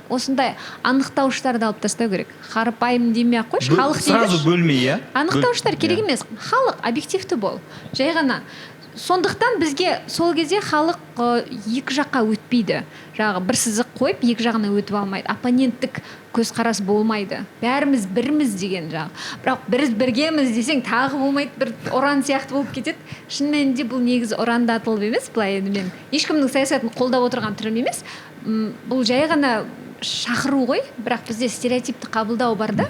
осындай анықтауыштарды алып тастау керек. Қарапайым демей ақ қойшы, халық дейміз. Сразу бөлмей, иә? Анықтауыштар керек емес. Халық объективті бол. Жай ғана. Сондықтан бізге сол кезде халық екі жаққа өтпейді. Жағы бір сызық қойып, екі жағына өтіп алмайды. Оппоненттік көзқарас болмайды. Бәріміз біріміз деген жағы. Бірақ біз біргеміз десең тағы болмайды, бір ұран сияқты болып кетеді. Шын мәнінде бұл негізі ұрандатылып емес, былай енді мен ешкімнің саясатын қолдап отырған түрім емес. Бұл жай ғана шақыру ғой, бірақ бізде стереотипті қабылдау бар да.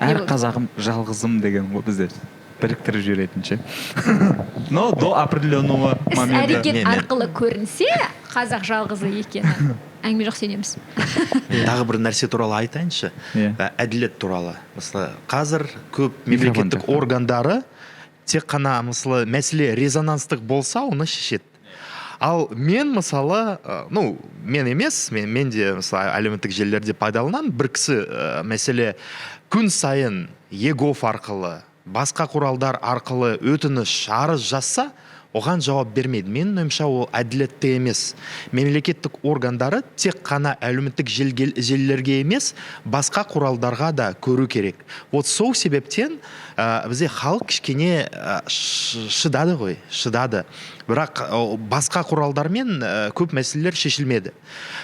Әр қазағым жалғызым деген ғой бізде. Біріктіріп жіберетін ше. Но до определенного момента. Іс-әрекет арқылы көрінсе, қазақ жалғызы екені. Әңгіме жоқ, сенеміз. Тағы бір нәрсе туралы айтайыншы. Әділет туралы. Мысалы, қазір көп мемлекеттік органдары тек қана мысалы мәселе резонанстық болса, оны шешеді. Ал мен мысалы, мен емес, мен де мысалы әлеуметтік желілерде пайдаланамын. Бір кісі мәселе күн сайын егов арқылы, басқа құралдар арқылы өтініш, арыз жазса, оған жауап бермейді. Менің ойымша ол әділетті емес. Мемлекеттік органдары тек қана әлеуметтік желілерге емес, басқа құралдарға да көру керек. Вот сол себептен бізде халық кішкене шыдады. Бірақ басқа құралдармен көп мәселелер шешілмеді.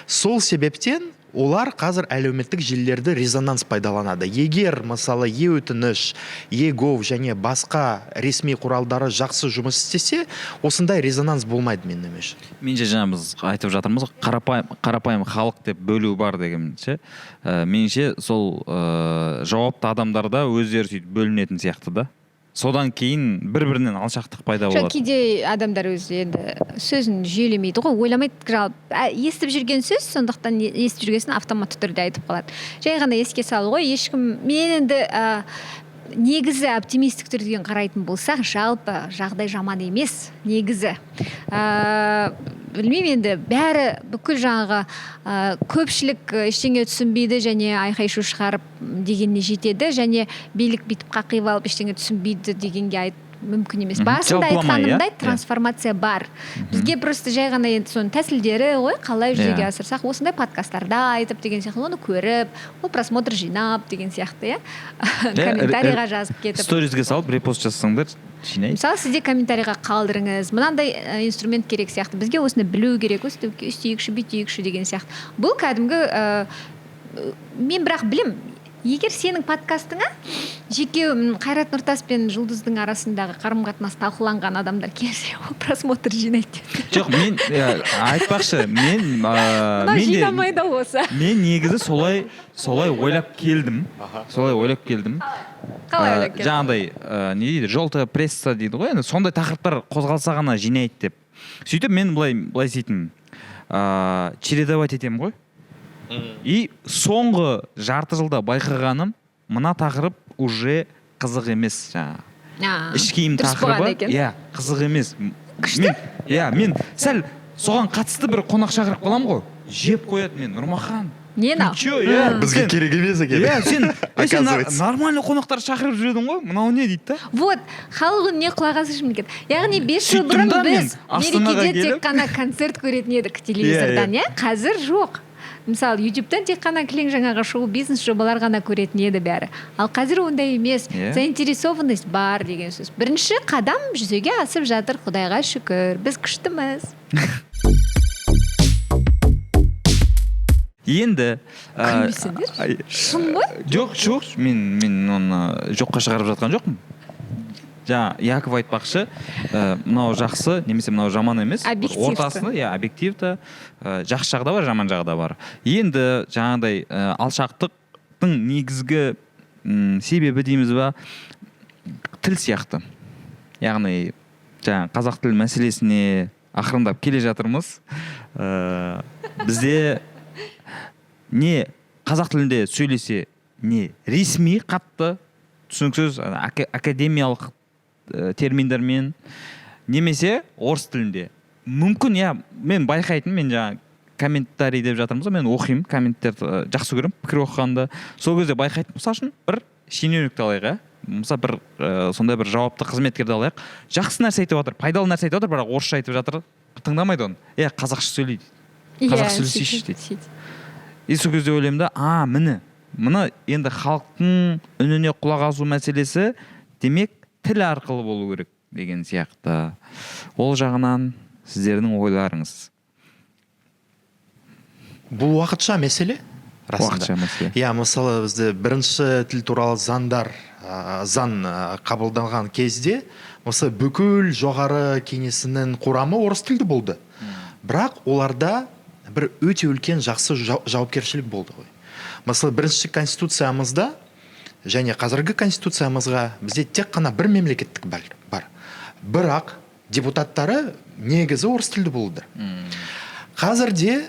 Сол себептен олар қазір әлеуметтік желілерді резонанс пайдаланады. Егер, мысалы, өтініш, егов және басқа ресми құралдары жақсы жұмыс істесе, осындай резонанс болмайды менің ойымша. Менше жаңа біз айтып жатырмыз, қарапайым халық деп бөлу бар дегенше, менше сол жауапты адамдарда өздері сөйтіп бөлінетін сияқты да. Содан кейін бір-бірінен алшақтық пайда болады. Кейде адамдар өзі енді сөзін жүйелемейді ғой, ойламайды, жалпы естіп жүрген сөз, сондықтан естіп жүргесін автоматты түрде айтып қалады. Жай ғана еске салу ғой, ешкім мен енді негізі оптимистік түрден қарайтын болсақ, жалпы жағдай жаман емес, негізі. Білмеймін енді, бәрі бүкіл жаңағы көпшілік ештеңе түсінбейді және айқай-шу шығарып дегеніне жетеді, және билік бүйтіп қақиып алып ештеңе түсінбейді дегенге мүмкін емес. Басында айтқанымдай трансформация бар. Бізге просто жай ғана енді соның тәсілдері ғой, қалай жүзеге асырсақ, осындай подкасттарда айтып деген сияқты, оны көріп, ол просмотр жинап деген сияқты, комментарийға жазып кетіп. Сторизге салып, репост жазсаңдар, жинай. Мысалы, сізде комментарийға қалдырыңыз, мынандай инструмент керек сияқты, бізге осыны білу керек, өстейікші, бүйтейікші деген сияқты. Бұл кәдімгі, мен бірақ білем, егер сенің подкастыңа жеке Қайрат Нұртас пен Жұлдыздың арасындағы қарым-қатынас талқыланған адамдар келсе, ол просмотр жинайды. Жоқ, мен айтпақшы, мен жинамайды осы. Мен негізі солай ойлап келдім. Қалай ойлап келдім? Жаңағыдай, не дейді, желтая пресса дейді ғой, сондай тақырыптар қозғалса ғана жинайды деп. Сөйтіп мен былай істейтінмін. Чередовать етемін ғой. И соңғы жарты жылда байқағаным, мына тақырып уже қызық емес, жаңағы. Іш киім тақырыбы, қызық емес. Күшті? Мен сәл соған қатысты бір қонақ шақырып қалам ғой. Жеп қояды мен, Нұрмахан. Не на? Бізге керек емес екен. Сен нормальный қонақтар шақырып жүрдің ғой, мынау не дейді да? Вот, халық үніне құлақ асыршы екен. Яғни 5 жыл бұрын біз мерекеде тек қана концерт көретін едік телевизордан, қазір жоқ. Мысалы, YouTube-тан тек қана кілең жаңағы шоу-бизнес жобалар ғана көретін еді бәрі. Ал қазір ондай емес. Заинтересованность бар деген сөз. Бірінші қадам жүзеге асып жатыр, Құдайға шүкір. Біз күштіміз. Енді күлмесеңдер. Шын ғой? Жоқ, мен оны жоққа шығарып жатқан жоқпын. Жаңа Яков айтпақшы, мынау жақсы, немесе мынау жаман емес. Ортасында, объективті, жақсы жағы да бар, жаман жағы да бар. Енді жаңағыдай алшақтықтың негізгі себебі дейміз ба, тіл сияқты. Яғни жаңа қазақ тіл мәселесіне ақырындап келе жатырмыз. Бізде не қазақ тілінде сөйлесе не ресми қатты түсініксіз академиялық терминдермен, немесе орыс тілінде. Мүмкін, мен байқайтын, мен жаңа комментарий деп жатырмыз ғой, мен оқимын, комменттерді жақсы көремін, пікір оқығанды. Сол кезде байқайтын, мысал үшін бір шенеунікті алайық, мысалы бір сондай бір жауапты қызметкерді алайық, жақсы нәрсе айтып жатыр, пайдалы нәрсе айтып жатыр, бірақ орысша айтып жатыр, тыңдамайды оны. Қазақша сөйлейді. Қазақша сөйлесейші дейді. И сол кезде ойлаймын да, міне енді халықтың үніне құлақ асу мәселесі демек тіл арқылы болу керек деген сияқты. Ол жағынан сіздердің ойларыңыз? Бұл уақытша мәселе, расында. Уақытша мәселе. Мысалы бізде бірінші тіл туралы заң қабылданған кезде, мысалы бүкіл жоғары кеңесінің құрамы орыс тілді болды. Бірақ оларда бір өте үлкен жақсы жауапкершілік болды ғой. Мысалы бірінші конституциямызда және қазіргі конституциямызға бізде тек қана бір мемлекеттік бар. Бірақ депутаттары негізі орыс тілді болды. Қазірде,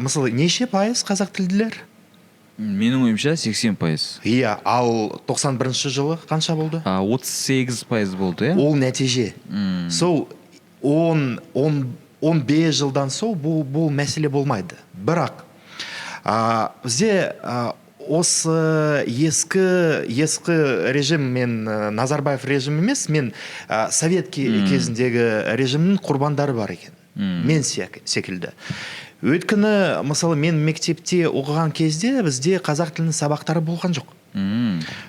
мысалы, неше пайыз қазақ тілділер? Менің ойымша 80%. Ал 91 жылы қанша болды? 38% болды, Ол нәтиже. Сол 15 жылдан соң бұл мәселе болмайды. Бірақ бізде осы ескі режим, мен Назарбаев режим емес, мен совет кезіндегі режимнің құрбандары бар екен. Мен секілді. Өйткені, мысалы, мен мектепте оқыған кезде бізде қазақ тілінің сабақтары болған жоқ.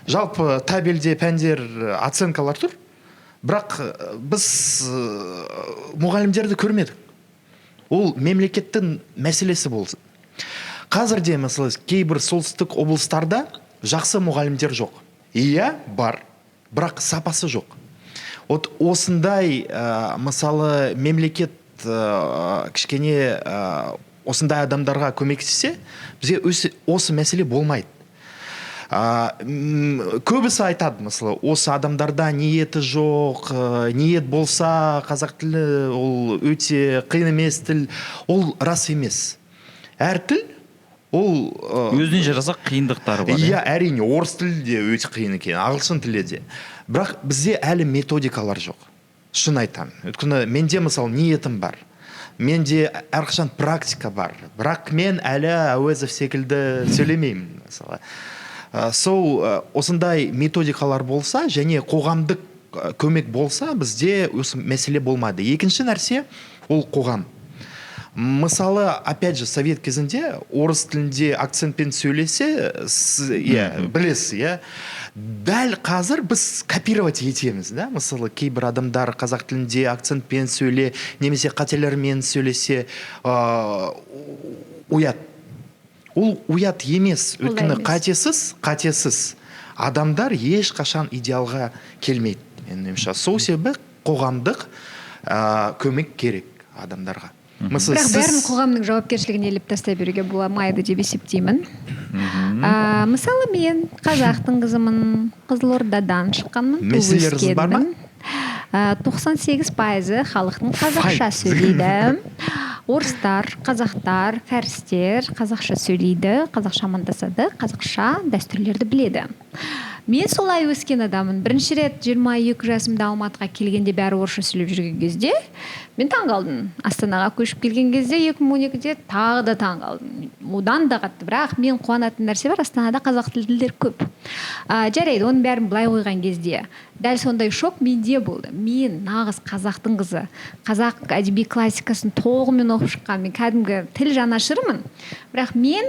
Жалпы табелде пәндер, оценкалар тұр, бірақ біз мұғалімдерді көрмедік. Ол мемлекеттің мәселесі болсын. Қазірде, мысалы, кейбір солтүстік облыстарда жақсы мұғалімдер жоқ. Бар, бірақ сапасы жоқ. Осындай, мысалы, мемлекет кішкене осындай адамдарға көмектессе, бізге осы мәселе болмайды. Көбісі айтады, мысалы, осы адамдарда ниеті жоқ, ниет болса қазақ тілі ол өте қиын емес тіл, ол рас емес. Әр тіл ол өзіне жараса қиындықтары бар. Әрине, орыс тілі де өте қиын екен, ағылшын тілі де. Бірақ бізде әлі методикалар жоқ. Шын айтамын. Өйткені менде, мысалы, ниетім бар. Менде әрқашан практика бар. Бірақ мен әлі Әуезов секілді сөйлемеймін, мысалы. Осындай методикалар болса, және қоғамдық көмек болса, бізде осы мәселе болмайды. Екінші нәрсе ол қоғам. Мысалы, опять же, совет кезінде орыс тілінде акцентпен сөйлесе, білесіз, дәл қазір біз копировать етеміз, да? Мысалы, кейбір адамдар қазақ тілінде акцентпен сөйле, немесе қателермен сөйлесе, ұят. Ол ұят емес, өйткені қатесіз адамдар ешқашан идеалға келмейді. Сол себебі қоғамдық көмек керек адамдарға. Бірақ бәрін қоғамның жауапкершілігіне іліп тастай беруге болмайды деп есептеймін. Мысалы, мен қазақтың қызымын, Қызылордадан шыққанмын, Меселеріңіз бар ма? 98% халықтың қазақша сөйлейді. Орыстар, қазақтар, фарстер қазақша сөйлейді, қазақша амандасады, қазақша дәстүрлерді біледі. Мен солай өскен адамын. Бірінші рет 22 жасымда Алматыға келгенде бәрі орысша сөйлеп жүрген кезде мен таңғалдым. Астанаға көшіп келген кезде 2012-де тағы да таңғалдым. Одан да қатты. Бірақ мен қуанатын нәрсе бар, Астанада қазақ тілділер көп. Жарайды, оның бәрін былай қойған кезде дәл сондай шок менде болды. Мен нағыз қазақтың қызы, қазақ әдеби классикасын толығымен оқып шыққан, мен кәдімгі тіл жанашырымын. Бірақ мен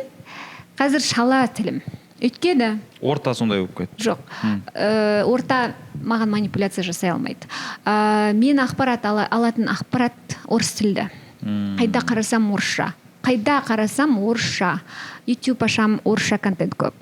қазір шала тілім. Өйткені орта сондай болып кетті. Жоқ. Орта маған манипуляция жасай алмайды. Мен алатын ақпарат орыс тілді. Қайда қарасам орысша. YouTube ашам, орысша контент көп.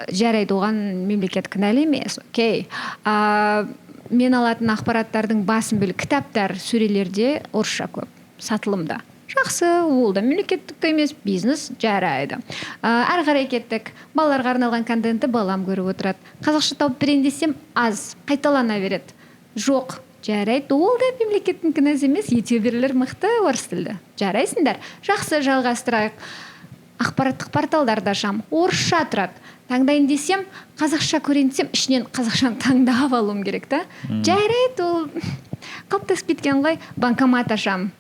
Жарайды, оған мемлекет кінәлі емес. Окей. Мен алатын ақпараттардың басым бөлігі кітаптар, сөрелерде орысша көп. Сатылымда. Жақсы, ол да мемлекеттік емес, бизнес, жарайды. Әрі қарай кеттік. Балаларға арналған контентті балам көріп отырады. Қазақша тауып берейін десем, аз, қайталана береді. Жоқ, жарайды, ол да мемлекеттің кінәсі емес, ютуберлер мықты орыс тілді. Жарайсыңдар. Жақсы, жалғастырайық. ақпараттық порталдарды ашамын, орысша тұрады. Таңдайын десем, қазақша көрейін десем, ішінен қазақшаны таңдап алуым керек та. Жарайды, ол қалыптасып кеткен ғой. Банкомат ашамын,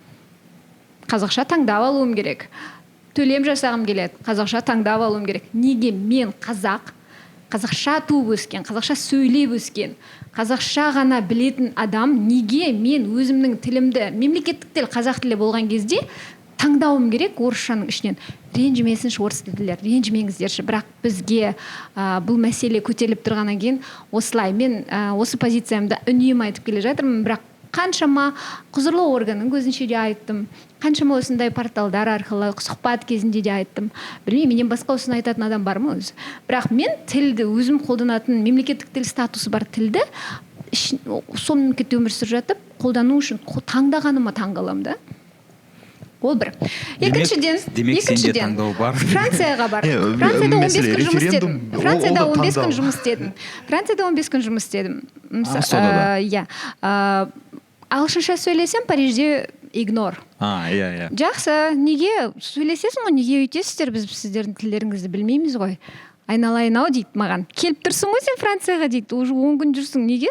қазақша таңдап алуым керек. Төлем жасағым келеді, қазақша таңдап алуым керек. Неге мен қазақша туып өскен, қазақша сөйлеп өскен, қазақша ғана білетін адам, неге мен өзімнің тілімді, мемлекеттік тіл қазақ тілі болған кезде таңдауым керек орысшаның ішінен? Ренжімесінші орыс тілділер, ренжімеңіздерші, бірақ бізге бұл мәселе көтеріліп тұрғаннан кейін осылай, мен осы позициямды үнемі айтып келе жатырмын, бірақ қаншама құзырлы органның көзінше де айттым, қаншама осындай порталдар арқылы сұхбат кезінде де айттым. Білмеймін, менен басқа осыны айтатын адам бар ма өзі? Бірақ мен тілді, өзім қолданатын мемлекеттік тіл статусы бар тілді сол мемлекетте өмір сүріп жатып, қолдану үшін таңдағаныма таңғаламын да. Ол бір. Екіншіден, Францияға бар. Францияда 15 күн жұмыс істедім. Францияда 15 күн жұмыс істедім. Иә. Ағылшынша сөйлесем, Парижде игнор. Иә. Жақсы, неге сөйлесесің ғой, неге өйтесіздер, біз сіздердің тілдеріңізді білмейміз ғой. Айналайын-ау дейді маған. Келіп тұрсың ғой сен Францияға дейді, уже 10 күн жүрсің, неге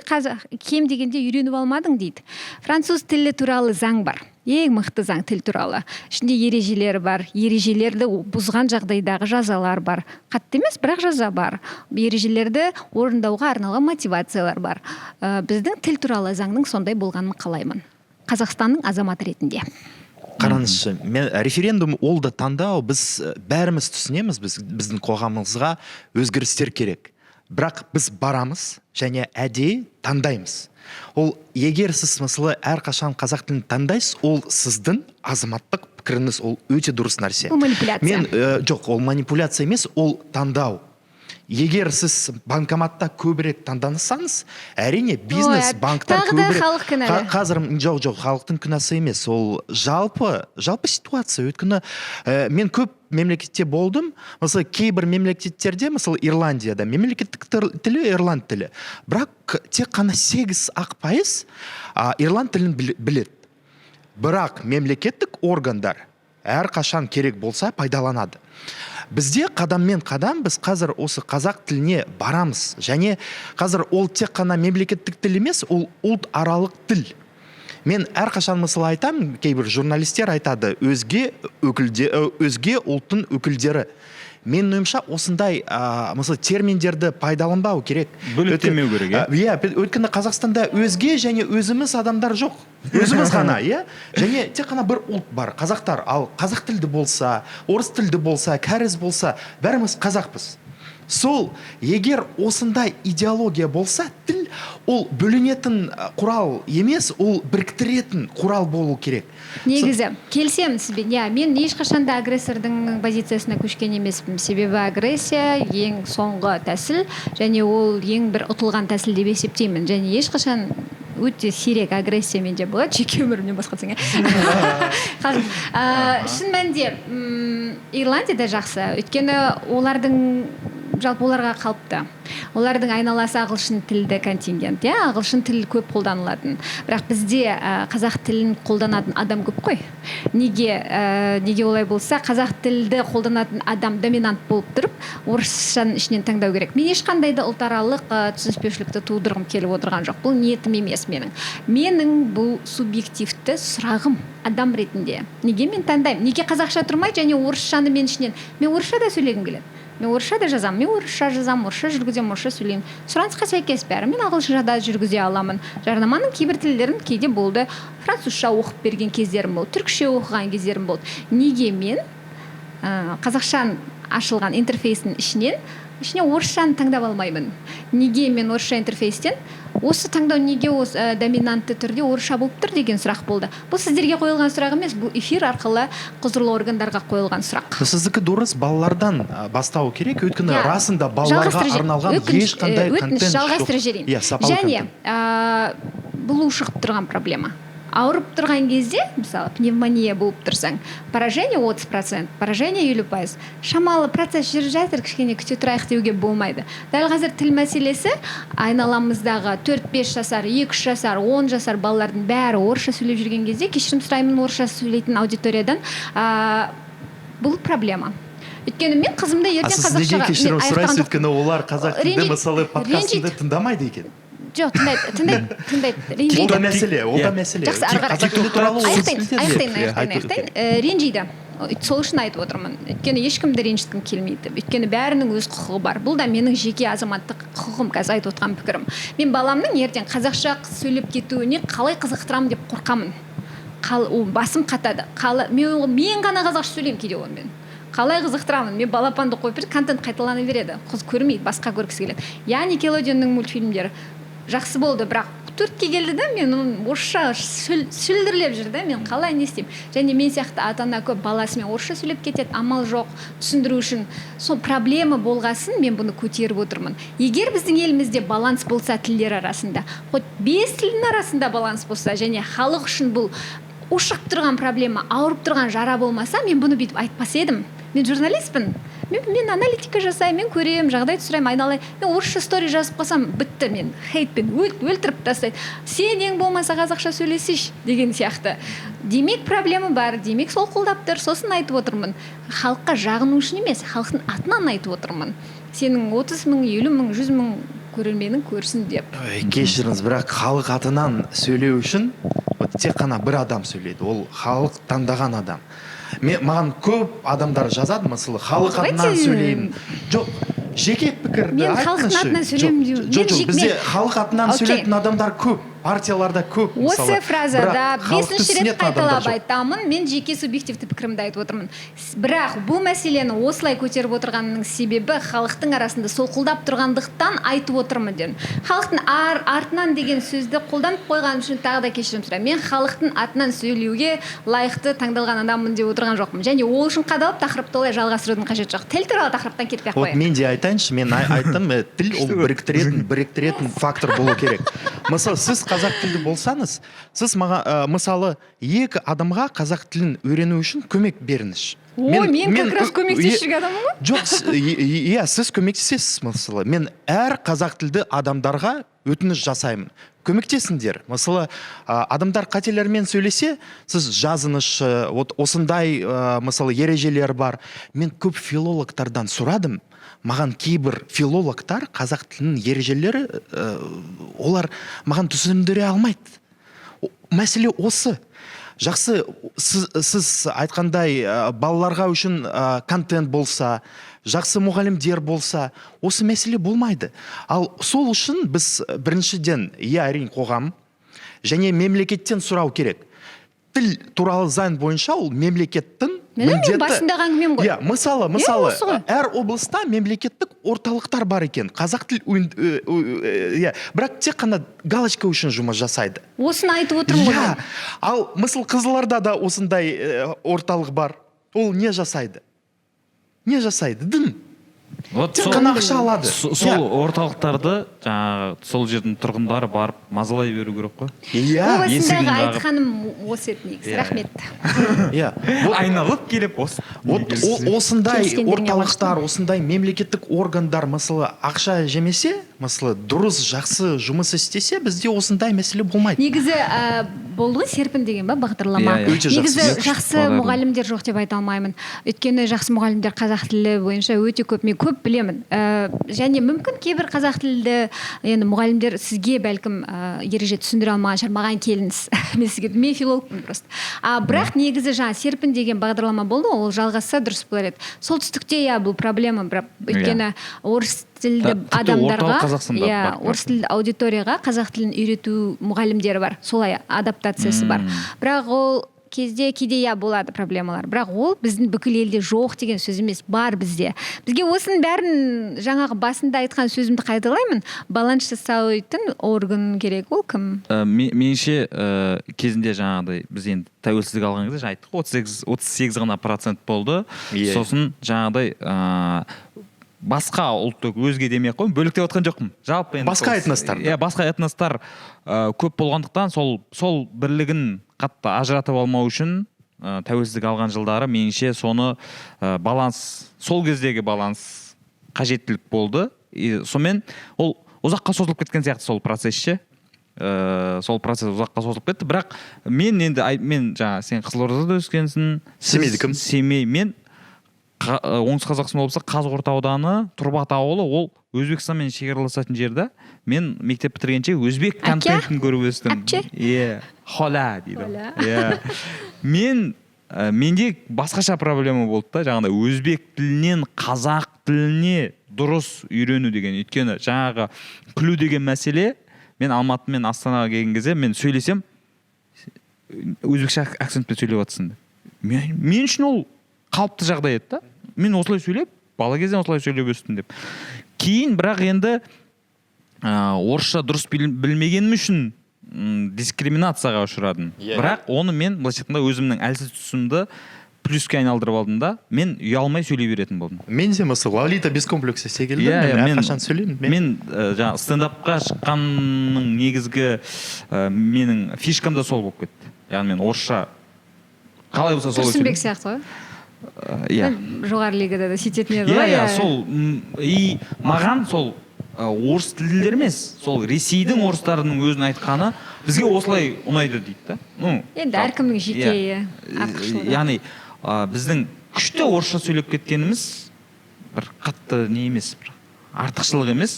кем дегенде үйреніп алмадың дейді. Француз тілі туралы заң бар. Ең мықты заң тіл туралы. Ішінде ережелері бар. Ережелерді бұзған жағдайдағы жазалар бар. Қатты емес, бірақ жаза бар. Ережелерді орындауға арналған мотивациялар бар. Біздің тіл туралы заңның сондай болғанын қалаймын. Қазақстанның азаматы ретінде. Қараңызшы, референдум ол да таңдау, біз бәріміз түсінеміз, біздің қоғамымызға өзгерістер керек. Бірақ біз барамыз және әдейі таңдаймыз. Ол егер сіз мысалы әрқашан қазақ тілін таңдайсыз, ол сіздің азаматтық пікіріңіз, ол өте дұрыс нәрсе. Ол манипуляция. Жоқ, ол манипуляция емес, ол таңдау. Егер сіз банкоматта көбірек таңдансаңыз, әрине бизнес банктар көбірек. Қазір жоқ, халықтың күнәсі емес, ол жалпы ситуация. Өйткені мен көп мемлекетте болдым. Мысалы кейбір мемлекеттерде, мысалы Ирландияда мемлекеттік тілі ирланд тілі. Бірақ тек қана 8% ирланд тілін біледі. Бірақ мемлекеттік органдар әрқашан керек болса пайдаланады. Бізде қадаммен қадам біз қазір осы қазақ тіліне барамыз. Және қазір ол тек қана мемлекеттік тіл емес, ол ұлт аралық тіл. Мен әрқашан мысалы айтамын, кейбір журналистер айтады, өзге ұлттың өкілдері. Мен ойымша осындай мысалы терминдерді пайдаланбау керек. Бөлектемеу керек, иә? Өйткені Қазақстанда өзге және өзіміз адамдар жоқ. Өзіміз ғана, иә? Және тек қана бір ұлт бар, қазақтар. Ал қазақ тілді болса, орыс тілді болса, кәріс болса, бәріміз қазақпыз. Сол, егер осындай идеология болса, тіл ол бөлінетін құрал емес, ол біріктіретін құрал болу керек. Негізі, келсем сізбен, мен ешқашанда агрессордың позициясына көшкен емеспін. Себебі агрессия ең соңғы тәсіл, және ол ең бір ұтылған тәсіл деп есептеймін. Және ешқашан өте сирек агрессиямен де болады, жеке өмірімнен басқасың. Шын мәнінде Ирландияда жақсы, өйткені жалпы оларға қалыпты. Олардың айналасы ағылшын тілді контингент, ағылшын тілі көп қолданылатын. Бірақ бізде қазақ тілін қолданатын адам көп қой. Неге олай болса, қазақ тілді қолданатын адам доминант болып тұрып, орысшаның ішінен таңдау керек. Мен ешқандай да ұлтаралық түсініспеушілікті тудырғым келіп отырған жоқ. Бұл ниетім емес менің. Менің бұл субъективті сұрағым адам ретінде. Неге мен таңдаймын? Неге қазақша тұрмай және орысшаны мен ішінен? Мен орысша да сөйлегім келеді. Мен орысша да жазамын, мен орысша жазамын, орысша жүргіземін, орысша сөйлеймін. Сұранысқа сәйкес бәрі мен ағылшынша да жүргізе аламын. Жарнаманың кейбір тілдерін кейде болды, французша оқып берген кездерім болды, түркше оқыған кездерім болды. Неге мен қазақшан ашылған интерфейстің ішіне орысшаны таңдап алмаймын? Неге мен орысша интерфейстен осы таңдау неге осы доминантты түрде орысша болып тұр деген сұрақ болды. Бұл сіздерге қойылған сұрақ емес, бұл эфир арқылы құзырлы органдарға қойылған сұрақ. Сіздікі дұрыс, балалардан бастау керек, өйткені расында балаларға арналған ешқандай контент жоқ. Жалғастыра жіберейін. Және бұл ушығып тұрған проблема. Ауырып тұрған кезде, мысалы, пневмония болып тұрсаң, поражение 30%, поражение 50%. Шамалы процесс жүріп жатыр, кішкене күте тұрайық деуге болмайды. Дәл қазір тіл мәселесі айналамыздағы 4-5 жасар, 2-3 жасар, 10 жасар балалардың бәрі орысша сөйлеп жүрген кезде, кешірім сұраймын орысша сөйлейтін аудиториядан, бұл проблема. өйткені мен қызымды ертең сіз неге қазақшаға кешірім мен сұрайсыз, аяқтаған өйткені олар қазақ тілді ренжиді. мысалы подкастымды Ренжиді. тыңдамайды екен. жоқ тыңдайды ол да ренжиді. мәселе, ол да мәселе. Жақсы, ары қарай. Қазақ тілі туралы аяқтайын. Ренжиді. Сол үшін айтып отырмын. Өйткені ешкімді ренжіткім келмейді. Өйткені бәрінің өз құқығы бар. Бұл да менің жеке азаматтық құқығым, қазір айтып отырған пікірім. Мен баламның ертең қазақша сөйлеп кетуіне қалай қызықтырамын деп қорқамын. Басым қатады. Мен ғана қазақша сөйлеймін кейде онымен. Қалай қызықтырамын? Мен балапанды қойып береді, контент қайталана береді. Қыз көрмейді, басқа көргісі келеді. Я Никелодионның мультфильмдері жақсы болды, бірақ 4-ке келді да, мен орысша сүлдірлеп жүрді, мен қалай не істеймін. Және мен сияқты ата-ана көп баласымен орысша сөйлеп кетеді, амал жоқ, түсіндіру үшін. Сол проблема болғасын мен бұны көтеріп отырмын. Егер біздің елімізде баланс болса тілдер арасында, хоть 5 тілдің арасында баланс болса, және халық үшін бұл ушығып тұрған проблема, ауырып тұрған жара болмаса, мен бұны бүйтіп айтпас едім. Мен журналистпін. Мен аналитика жасаймын, мен көремін, жағдайды сұраймын, айналайын. Мен орысша стори жазып қалсам, бітті, мен хейтпен өлтіріп тастайды. Сен ең болмаса қазақша сөйлесейші деген сияқты. Демек проблема бар, демек сол қолдап тұр, сосын айтып отырмын. Халыққа жағыну үшін емес, халықтың атынан айтып отырмын. Сенің 30 мың, 50 мың, 100 мың көрерменің көрсін деп. Кешіріңіз, бірақ халық атынан сөйлеу үшін тек қана бір адам сөйлейді. Ол халық таңдаған адам. Маған көп адамдар жазады, мысалы, халық атынан сөйлеймін. Жоқ, жеке пікірді айтыңызшы. Мен халықтың атынан сөйлеймін деймін. Жоқ, бізде халық атынан сөйлейтін адамдар көп. Партияларда көп. Осы фразада 5-ші рет қайталап айтамын, мен жеке субъективті пікірімді айтып отырмын. Бірақ бұл мәселені осылай көтеріп отырғанның себебі халықтың арасында солқылдап тұрғандықтан айтып отырмын дедім. Халықтың артынан деген сөзді қолданып қойған үшін тағы да кешірім сұраймын. Мен халықтың атынан сөйлеуге лайықты таңдалған адаммын деп отырған жоқпын. Және ол үшін қадалып тақырыпты олай жалғастырудың қажеті жоқ. Тіл туралы тақырыптан кетпей ақ қояйын. Мен де айтайыншы, мен айттым, тіл ол біріктіретін фактор болу керек. Мысалы, сіз қазақ тілді болсаңыз, сіз мысалы 2 адамға қазақ тілін үйрену үшін көмек беріңіз. Мен как раз көмектесуші адаммын ғой? Жоқ, сіз көмектесесіз мысалы. Мен әр қазақ тілді адамдарға өтініш жасаймын. Көмектесіңдер. Мысалы, адамдар қателермен сөйлесе, сіз жазыңызшы, осындай мысалы ережелер бар. Мен көп филологтардан сұрадым. Маған кейбір филологтар қазақ тілінің ережелері олар маған түсіндіре алмайды. Мәселе осы. Жақсы, сіз айтқандай балаларға үшін контент болса, жақсы мұғалімдер болса, осы мәселе болмайды. Ал сол үшін біз біріншіден, әрине қоғам және мемлекеттен сұрау керек. Тіл туралы заң бойынша ол мемлекеттің міндеті. Мен басындағы әңгімем ғой. Мысалы, әр облыста мемлекеттік орталықтар бар екен. Қазақ тіл бірақ тек қана галочка үшін жұмыс жасайды. Осыны айтып отырмын ғой. Ал мысалы Қызылордада да осындай орталық бар. Ол не жасайды? Дым. Тек қана ақша алады. Сол орталықтарды сол жердің тұрғындары барып мазалай беру керек қой. Осындағы айтқаным осы еді негізі. Рахмет. Айналып келіп осындай орталықтар, осындай мемлекеттік органдар мысалы ақша жемесе, мысалы дұрыс жақсы жұмыс істесе, бізде осындай мәселе болмайды. Негізі болды ғой серпін деген бағдарлама. Негізі жақсы мұғалімдер жоқ деп айта алмаймын. Өйткені жақсы мұғалімдер қазақ тілі бойынша өте көп, мен көп білемін. Және мүмкін кейбір қазақ тілді енді мұғалімдер сізге бәлкім ереже түсіндіре алмаған шығар, маған келіңіз. Мен филологпын просто. Бірақ негізі жаңа серпін деген бағдарлама болды, ол жалғасса дұрыс болар еді. Солтүстікте бұл проблема, өйткені орыс тілді адамдарға, орыс тілді аудиторияға қазақ тілін үйрету мұғалімдері бар, солай адаптациясы бар. Бірақ ол кейде болады проблемалар. Бірақ ол біздің бүкіл елде жоқ деген сөз емес, бар бізде. Бізге осының бәрін жаңағы басында айтқан сөзімді қайталаймын. Баланс жасайтын орган керек, ол кім? Меніңше кезінде жаңағыдай біз енді тәуелсіздік алған кезде айттық, 38 ғана % болды. Сосын жаңағыдай басқа ұлттық өзге демей қойын, бөліктеп отқан жоқпын. Жалпы басқа этностар. Басқа этностар көп болғандықтан сол бірлігін қатты ажыратып алмау үшін тәуелсіздік алған жылдары меніңше соны сол кездегі баланс қажеттілік болды. Сонымен ол ұзаққа созылып кеткен сияқты сол процесс сол процесс ұзаққа созылып кетті. Бірақ мен жаңа сен Қызылордада өскенсің. Семейдікім. Семей. Мен оңтүстік қазақстан облысы қазығұрт ауданы Тұрбат ауылы, ол Өзбекстанмен шекараласатын жерде. Мен мектеп бітіргенше өзбек контентін көріп өстім. Әпче? Хола дейді. Хола. Менде басқаша проблема болды да, жаңағыдай өзбек тілінен қазақ тіліне дұрыс үйрену деген. Өйткені жаңағы күлу деген мәселе, мен Алматы мен Астанаға келген кезде мен сөйлесем, өзбекше акцентпен сөйлеп жатсың. Мен үшін ол қалыпты жағдай еді да. Мен осылай сөйлеп, бала кезден осылай сөйлеп өстім деп. Кейін бірақ енді орысша дұрыс білмегенім үшін дискриминацияға ұшырадым. Бірақ оны мен былайша айтқанда өзімнің әлсіз тұсымды плюске айналдырып алдым да, мен ұялмай сөйлей беретін болдым. Мен де мысалы Лолита без комплекса секілді, мен әрқашан сөйлеймін. Мен жаңағы стендапқа шыққанның негізгі менің фишкам да сол болып кетті. Яғни мен орысша қалай болса солай сөйлеймін. Тұрсынбек сияқты ғой. Жоғары лигада да сөйтетін еді ғой. Сол и маған сол орыс тілділер емес, сол Ресейдің орыстарының өзін айтқаны бізге осылай ұнайды дейді да. Енді әркімнің жеке артықшылығы. Яғни біздің күшті орысша сөйлеп кеткеніміз бір қатты не емес, бір артықшылық емес.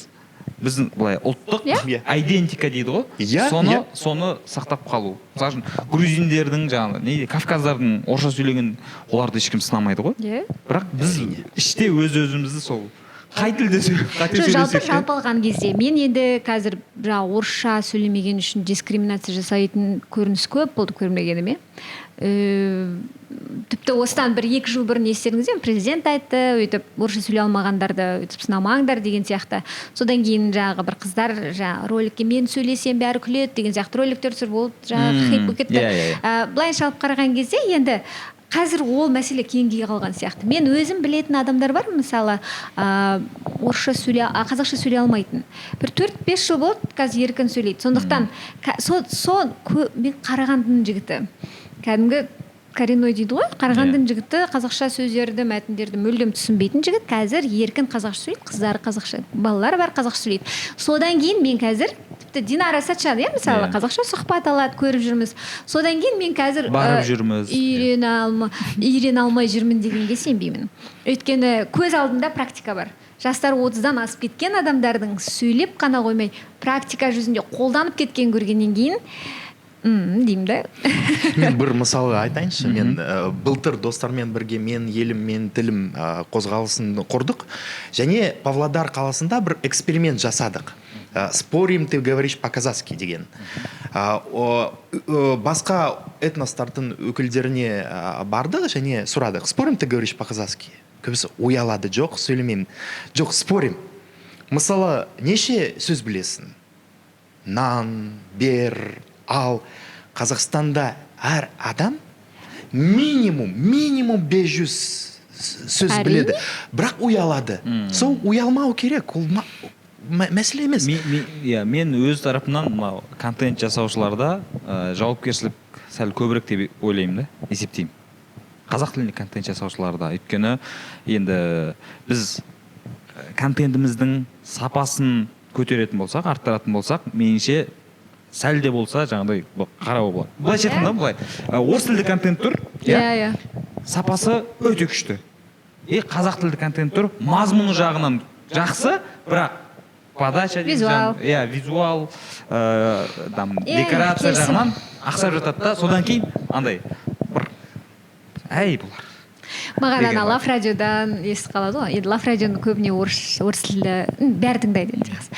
Біздің былай ұлттық идентика дейді ғой. Соны сақтап қалу. Мысалы үшін грузиндердің жаңағы кавказдардың орысша сөйлеген оларды ешкім сынамайды ғой. Бірақ біз іште өз-өзімізді сол қай тілде сөйлесек. Жалпы алған кезде мен енді қазір орысша сөйлемеген үшін дискриминация жасайтын көрініс көп болды көрмегеніме. Тіпті осыдан 1-2 жыл бұрын естеріңізде президент айтты, өйтіп орысша сөйлей алмағандарды өйтіп сынамаңдар деген сияқты. Содан кейін жаңағы бір қыздар роликке мен сөйлесем бәрі күледі деген сияқты роликтер түсіріп ол жаңағы хит болып кетті. Былайша алып қараған кезде енді қазір ол мәселе кейінге қалған сияқты. Мен өзім білетін адамдар бар, мысалы, қазақша сөйлей алмайтын. Бір 4-5 жыл болды, қазір еркін сөйлейді. Сондықтан мен Қарағандының жігіті, кәдімгі коренной дейді ғой, Қарағандының жігіті қазақша сөздерді, мәтіндерді мүлдем түсінбейтін жігіт, қазір еркін қазақша сөйлейді, қыздары қазақша, балалары бар қазақша сөйлейді. Содан кейін мен қазір Динара Сатчан, мысалы, қазақша сұхбат алады, көріп жүрміз. Содан кейін мен қазір барып жүрміз. Үйрене алмай жүрмін дегенге сенбеймін. Өйткені көз алдында практика бар. Жастар 30-дан асып кеткен адамдардың сөйлеп қана қоймай, практика жүзінде қолданып кеткен көргеннен кейін деймін да. Мен бір мысалы айтайыншы, мен былтыр достармен бірге мен елім, мен тілім қозғалысын құрдық. Және Павлодар қаласында бір эксперимент жасадық. Спорим, ты говоришь по-казахски деген. Басқа этностардың өкілдеріне бардық және сұрадық. Спорим, ты говоришь по-казахски. Көбісі ұялады, жоқ, сөйлемеймін. Жоқ, спорим. Мысалы, неше сөз білесің? Нан, бер, ал. Қазақстанда әр адам минимум 500 сөз біледі. Бірақ ұялады. Сол ұялмау керек. Ол мәселе емес. Мен өз тарапымнан контент жасаушыларда жауапкершілік сәл көбірек деп ойлаймын да, есептеймін. Қазақ тілінде контент жасаушыларда. Өйткені енді біз контентіміздің сапасын көтеретін болсақ, арттыратын болсақ, меніңше сәл де болса жаңағыдай қарау болады. Былайша айтқанда былай, орыс тілді контент тұр, сапасы өте күшті. Қазақ тілді контент тұр, мазмұны жағынан жақсы, бірақ подача, визуал, декорация жағынан ақсап жатады да, содан кейін андай бір бұлар. Маған Лав радиодан естіп қалады ғой. Енді Лав радионы көбіне орыс тілді бәрі тыңдайды енді жақсы.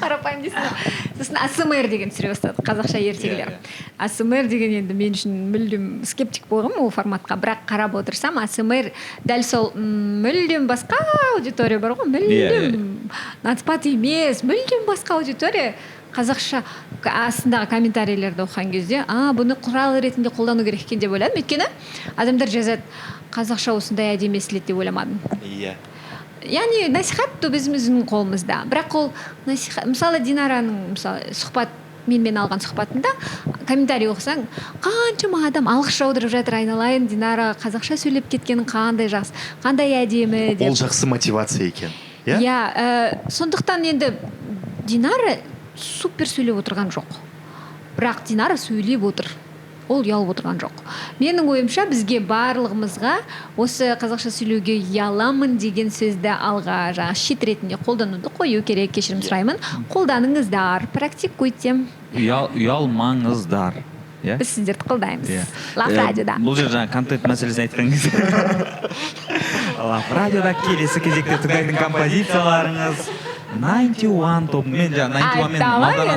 Қарапайым дейсің. Сосын АСМР деген түсіре бастады, қазақша ертегілер. АСМР деген енді мен үшін мүлдем скептик болғым ол форматқа, бірақ қарап отырсам АСМР дәл сол мүлдем басқа аудитория бар ғой, мүлдем нацпат емес, мүлдем басқа аудитория. Қазақша астындағы комментарийлерді оқыған кезде, бұны құрал ретінде қолдану керек екен деп ойладым. Өйткені адамдар жазады, қазақша осындай әдемі естіледі деп ойламадым. Яғни насихат біздің қолымызда. Бірақ ол насихат, мысалы Динараның менімен алған сұхбатында комментарий оқысаң, қаншама адам алғыс жаудырып жатыр, айналайын, Динара қазақша сөйлеп кеткенің қандай жақсы, қандай әдемі деп. Ол жақсы мотивация екен. Сондықтан енді Динара супер сөйлеп отырған жоқ. Бірақ Динара сөйлеп отыр. ол ұялып отырған жоқ. Менің ойымша бізге барлығымызға осы қазақша сөйлеуге ұяламын деген сөзді алға жаңағы шит ретінде қолдануды қою керек. Кешірім сұраймын. Қолданыңыздар, практикуйте. Ұялмаңыздар. Біз сіздерді қолдаймыз. Лав радиода. Бұл жер жаңа контент мәселесін айтқан кезде. Лав радиода келесі кезекте тыңдайтын композицияларыңыз 91 топ. Мен жаңа 91 мен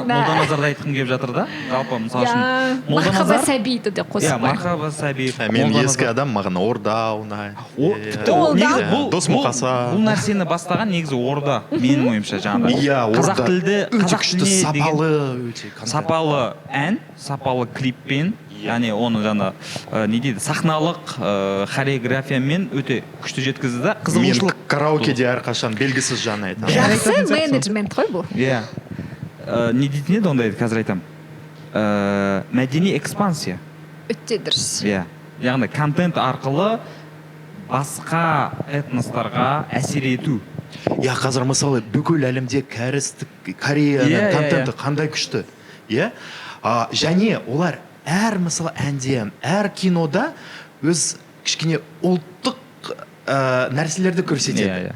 Молданазарды айтқым келіп жатыр да. Жалпы мысалы үшін Мархаба Сәби деп қосып. Мархаба Сәби. Мен ескі адам, маған орда ұнайды. Дос Мұқасан. Бұл нәрсені бастаған негізі орда, менің ойымша жаңағыдай. Қазақ тілді, қазақ тіліне сапалы ән, сапалы клиппен, яғни оны жаңа не дейді, сахналық хореографиямен өте күшті жеткізді да, қызығушылық. Мен караокеде әрқашан белгісіз жан айтамын. Жақсы менеджмент қой бұл. Иә. Не дейтін еді ондайды, қазір айтамын. Мәдени экспансия. Өте дұрыс. Иә. Яғни контент арқылы басқа этностарға әсер ету. Я қазір мысалы бүкіл әлемде кәрістік Кореяның контенті қандай күшті. Иә. Және олар әр мысалы әнде, әр кинода өз кішкене ұлттық нәрселерді көрсетеді.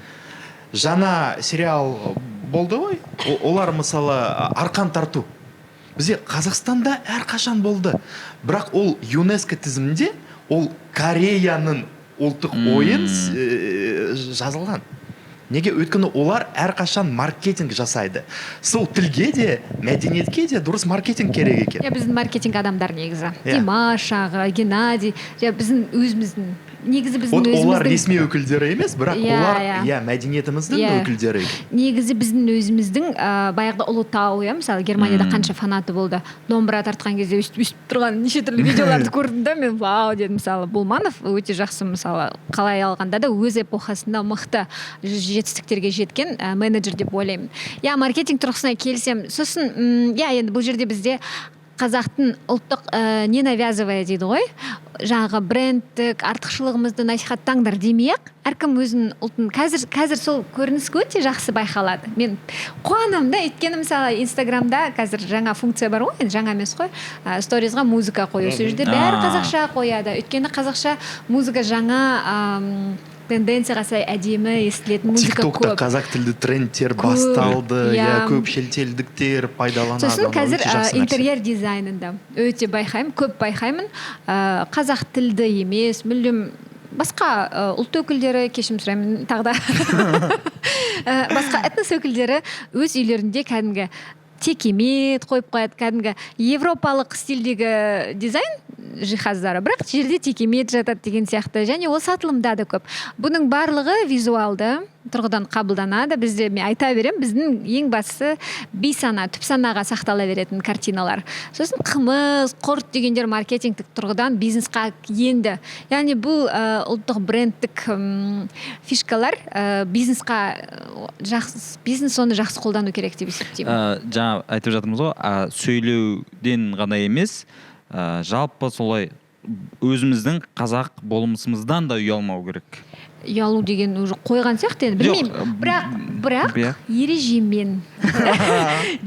Жаңа сериал болды ғой, олар мысалы арқан тарту. Бізде Қазақстанда әрқашан болды. Бірақ ол ЮНЕСКО тізімінде ол Кореяның ұлттық ойын жазылған. Неге? Өйткені олар әрқашан маркетинг жасайды. Сол тілге де, мәдениетке де дұрыс маркетинг керек екен. Біздің маркетинг адамдар негізі. Димаш ағы, Геннадий, біздің өзіміздің негізі біздің өзіміздің. Олар ресми өкілдері емес, бірақ олар мәдениетіміздің өкілдері. Негізі біздің өзіміздің баяғыда Ұлытау, мысалы Германияда қанша фанаты болды. Домбыра тартқан кезде өстіп тұрған неше түрлі видеоларды көрдім да, мен вау дедім. Мысалы Болманов өте жақсы, мысалы қалай алғанда да өз эпохасында мықты жетістіктерге жеткен менеджер деп ойлаймын. Маркетинг тұрғысына келсем, сосын енді бұл жерде бізде қазақтың ұлттық не навязывая дейді ғой, жаңағы брендтік артықшылығымызды насихаттаңдар демей-ақ, әркім өзінің ұлтын қазір сол көрініс өте жақсы байқалады. Мен қуанамын да, өйткені мысалы Инстаграмда қазір жаңа функция бар ғой, енді жаңа емес қой, сторизға музыка қою. Сол жерде бәрі қазақша қояды. Өйткені қазақша музыка жаңа тенденцияға сай әдемі естілетін музыка көп. TikTokта қазақ тілді трендтер басталды, көп шетелдіктер пайдаланады. Сосын қазір интерьер дизайнында өте байқаймын, көп байқаймын. Қазақ тілді емес, мүлдем басқа ұлт өкілдері, кешірім сұраймын, тағы да басқа этнос өкілдері өз үйлерінде кәдімгі текемет қойып қояды, кәдімгі европалық стильдегі дизайн жиһаздары, бірақ жерде текемет жатады деген сияқты. Және ол сатылымда да көп. Бұның барлығы визуалды тұрғыдан қабылданады. Бізде мен айта берем, біздің ең бастысы бейсана, түп санаға сақтала беретін картиналар. Сосын қымыз, құрт дегендер маркетингтік тұрғыдан бизнесқа енді. Яғни бұл ұлттық брендтік фишкалар бизнес оны жақсы қолдану керек деп есептеймін. Жаңа айтып жатырмыз ғой, сөйлеуден ғана емес, жалпы солай өзіміздің қазақ болмысымыздан да ұялмау керек. Ұялу деген уже қойған сияқты енді, білмеймін. Бірақ ережемен,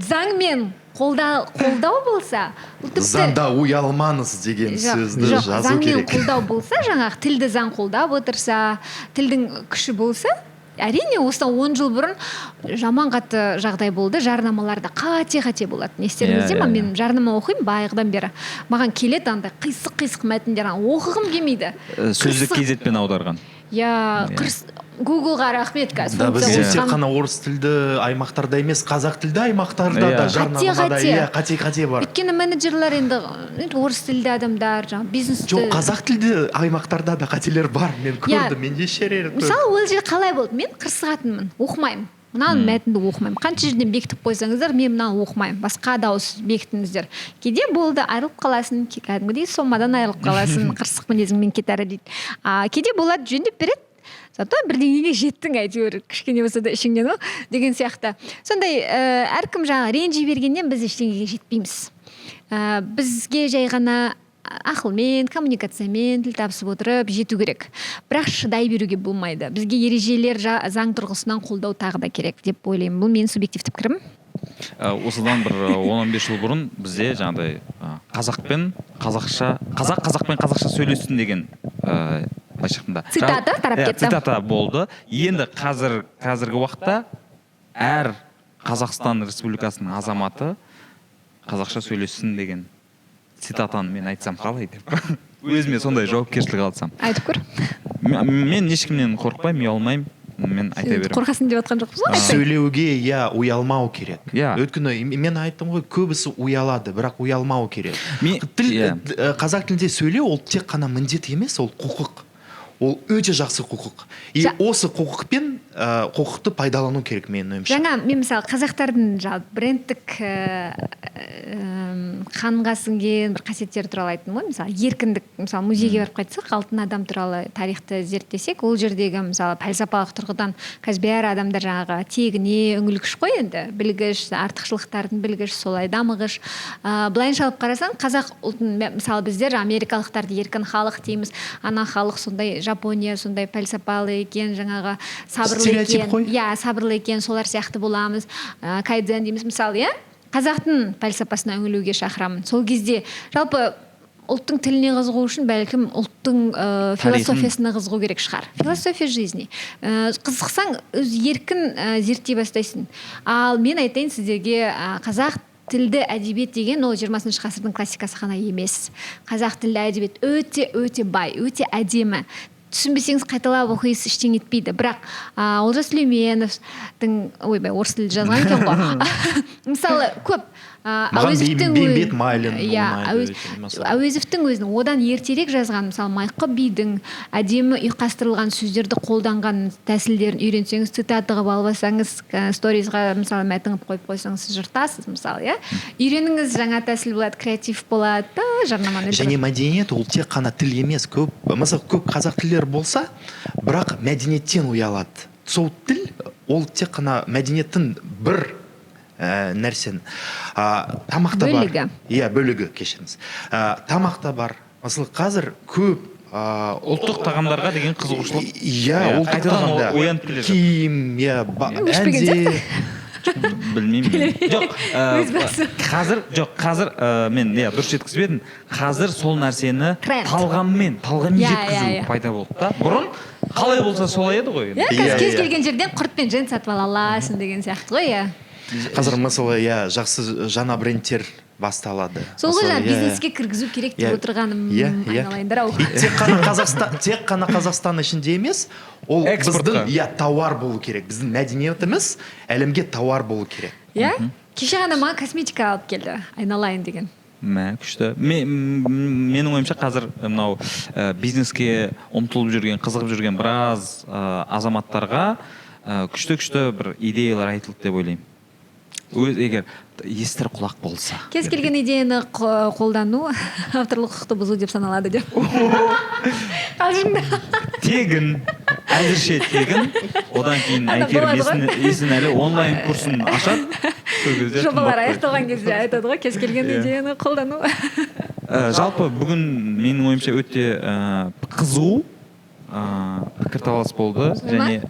заңмен қолдау болса, заңда ұялмаңыз деген сөзді жазу керек. Заңмен қолдау болса, жаңағы тілді заң қолдап отырса, тілдің күші болса, әрине осыдан 10 жыл бұрын жаман қатты жағдай болды. Жарнамаларда қате болады. Не естеріңізде ме? Мен жарнама оқимын байғыдан бері. Маған келеді андай қисық мәтіндер, оқығым келмейді. Сөздік KZ-пен аударған. Google-ға рахмет қазір. Да, бізде тек қана орыс тілді аймақтарда емес, қазақ тілді аймақтарда да жарнамада қате бар. Өйткені менеджерлер енді орыс тілді адамдар, бизнесті. Жоқ, қазақ тілді аймақтарда да қателер бар. Мен көрдім, мен ешер еріп. Мысалы, ол жер қалай болды? Мен қырсығатынмын, оқымаймын. Мынаны мәтінді оқымаймын. Қанша жерден бекітіп қойсаңыздар, мен мынаны оқымаймын. Басқа дауыс бекітіңіздер. Кейде болды, айырылып қаласың, кәдімгідей сомадан айырылып қаласың, қырсық мінезіңмен кетәрі дейді. Кейде болады, жөндеп береді. Зато бірдеңеге жеттің әйтеуір, кішкене болса да ішіңнен деген сияқты. Сондай әркім жаңа ренжи бергеннен біз ештеңеге жетпейміз. Бізге жай ғана ақылмен, коммуникациямен тіл табысып отырып жету керек. Бірақ шыдай беруге болмайды. Бізге ережелер заң тұрғысынан қолдау тағы да керек деп ойлаймын. Бұл менің субъективті пікірім. Осыдан бір 10-15 жыл бұрын бізде жаңағыдай қазақпен қазақша сөйлессін деген былайша айтқанда Цитата тарап кетті. цитата болды. Енді қазіргі уақытта әр Қазақстан Республикасының азаматы қазақша сөйлессін деген цитатаны мен айтсам қалай деп өзіме сондай жауапкершілік алсам. Айтып көр. Мен ешкімнен қорықпаймын, ұялмаймын, мен айта беремін. Қорқасын деп жатқан жоқпыз ғой. Сөйлеуге ұялмау керек. Иә. Өйткені мен айттым ғой, көбісі ұялады, бірақ ұялмау керек. Қазақ тілінде сөйлеу ол тек қана міндет емес, ол құқық. Ол өте жақсы құқық. Осы құқықпен құқықты пайдалану керек менің ойымша. Жаңа мен мысалы қазақтардың брендтік қанға сіңген бір қасиеттері туралы айттым ғой. Мысалы еркіндік, мысалы музейге барып қайтсақ, алтын адам туралы тарихты зерттесек, ол жердегі мысалы пәлсапалық тұрғыдан қазір бәрі адамдар жаңағы тегіне үңілгіш қой енді, білгіш, артықшылықтардың білгіш, солай дамығыш. Былайынша алып қарасаң, қазақ ұлтын мысалы біздер америкалықтарды еркін халық дейміз, ана халық сондай, Жапония сондай пәлсапалы екен, жаңағы сабырлы екен, сабырлы екен, солар сияқты боламыз, кайдзен дейміз мысалы, қазақтың пәлсапасына үңілуге шақырамын. Сол кезде жалпы ұлттың тіліне қызығу үшін бәлкім ұлттың философиясына қызығу керек шығар. Философия жизни. Қызықсаң өз еркін зерттей бастайсың. Ал мен айтайын сіздерге, қазақ тілді әдебиет деген ол 20 ғасырдың классикасы ғана емес. Қазақ тілді әдебиет өте бай, өте әдемі. Түсінбесеңіз қайталап оқисыз, ештеңе етпейді. Бірақ Олжас Сүлейменовтің, орыс тілді жазған екен ғой. Мысалы, көп Әуезовтің өзінің одан ертерек жазған, мысалы Майқы бидің әдемі ұйқастырылған сөздерді қолданған тәсілдерін үйренсеңіз, цитата қылып алсаңыз, сторизға мысалы мәтін қойып қойсаңыз жыртасыз мысалы, үйреніңіз, жаңа тәсіл болады, креатив болады, жарнаманы. Және мәдениет ол тек қана тіл емес, мысалы көп қазақ тілдер болса, бірақ мәдениеттен ұялады. Сол тіл ол тек қана мәдениеттің бір нәрсен. Тамақта бар. Бөлігі, кешіріңіз. Тамақта бар. Мысалы қазір көп ұлттық тағамдарға деген қызығушылық. Ұлттық тағамда. Киім, әнде. Білмеймін. Қазір мен дұрыс жеткізбедім. Қазір сол нәрсені талғаммен жеткізу пайда болды да. Бұрын қалай болса солай еді ғой. Кез келген жерден құрт пен жент сатып ала аласың деген сияқты ғой. Қазір мысалы жақсы жаңа брендтер басталады. Сол ғой жаңа бизнеске кіргізу керек деп отырғаным айналайындар-ау. Тек қана Қазақстан ішінде емес, ол біздің тауар болу керек. Біздің мәдениетіміз әлемге тауар болу керек. Кеше ғана маған косметика алып келді, айналайын деген. Күшті. Менің ойымша қазір мынау бизнеске ұмтылып жүрген, қызығып жүрген біраз азаматтарға күшті бір идеялар айтылды деп ойлаймын. Егер естір құлақ болса. Кез келген идеяны қолдану авторлық құқықты бұзу деп саналады деп. Қалжыңда. Тегін, әзірше тегін. Одан кейін Әйгерім Есенәлі онлайн курсын ашады. Жобалар аяқталған кезде айтады ғой, кез келген идеяны қолдану. Жалпы бүгін менің ойымша өте қызу пікірталас болды. Және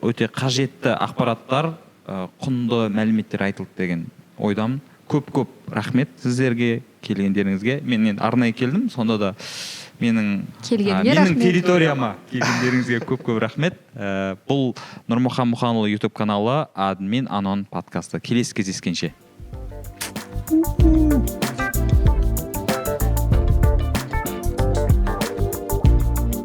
өте қажетті ақпараттар, құнды мәліметтер айтылды деген ойдамын. Көп рахмет сіздерге келгендеріңізге. Мен енді арнайы келдім, сонда да менің территорияма келгендеріңізге көп рахмет. Бұл Нұрмұхан Мұханұлы YouTube каналы, Админ Анон подкасты. Келесі кездескенше.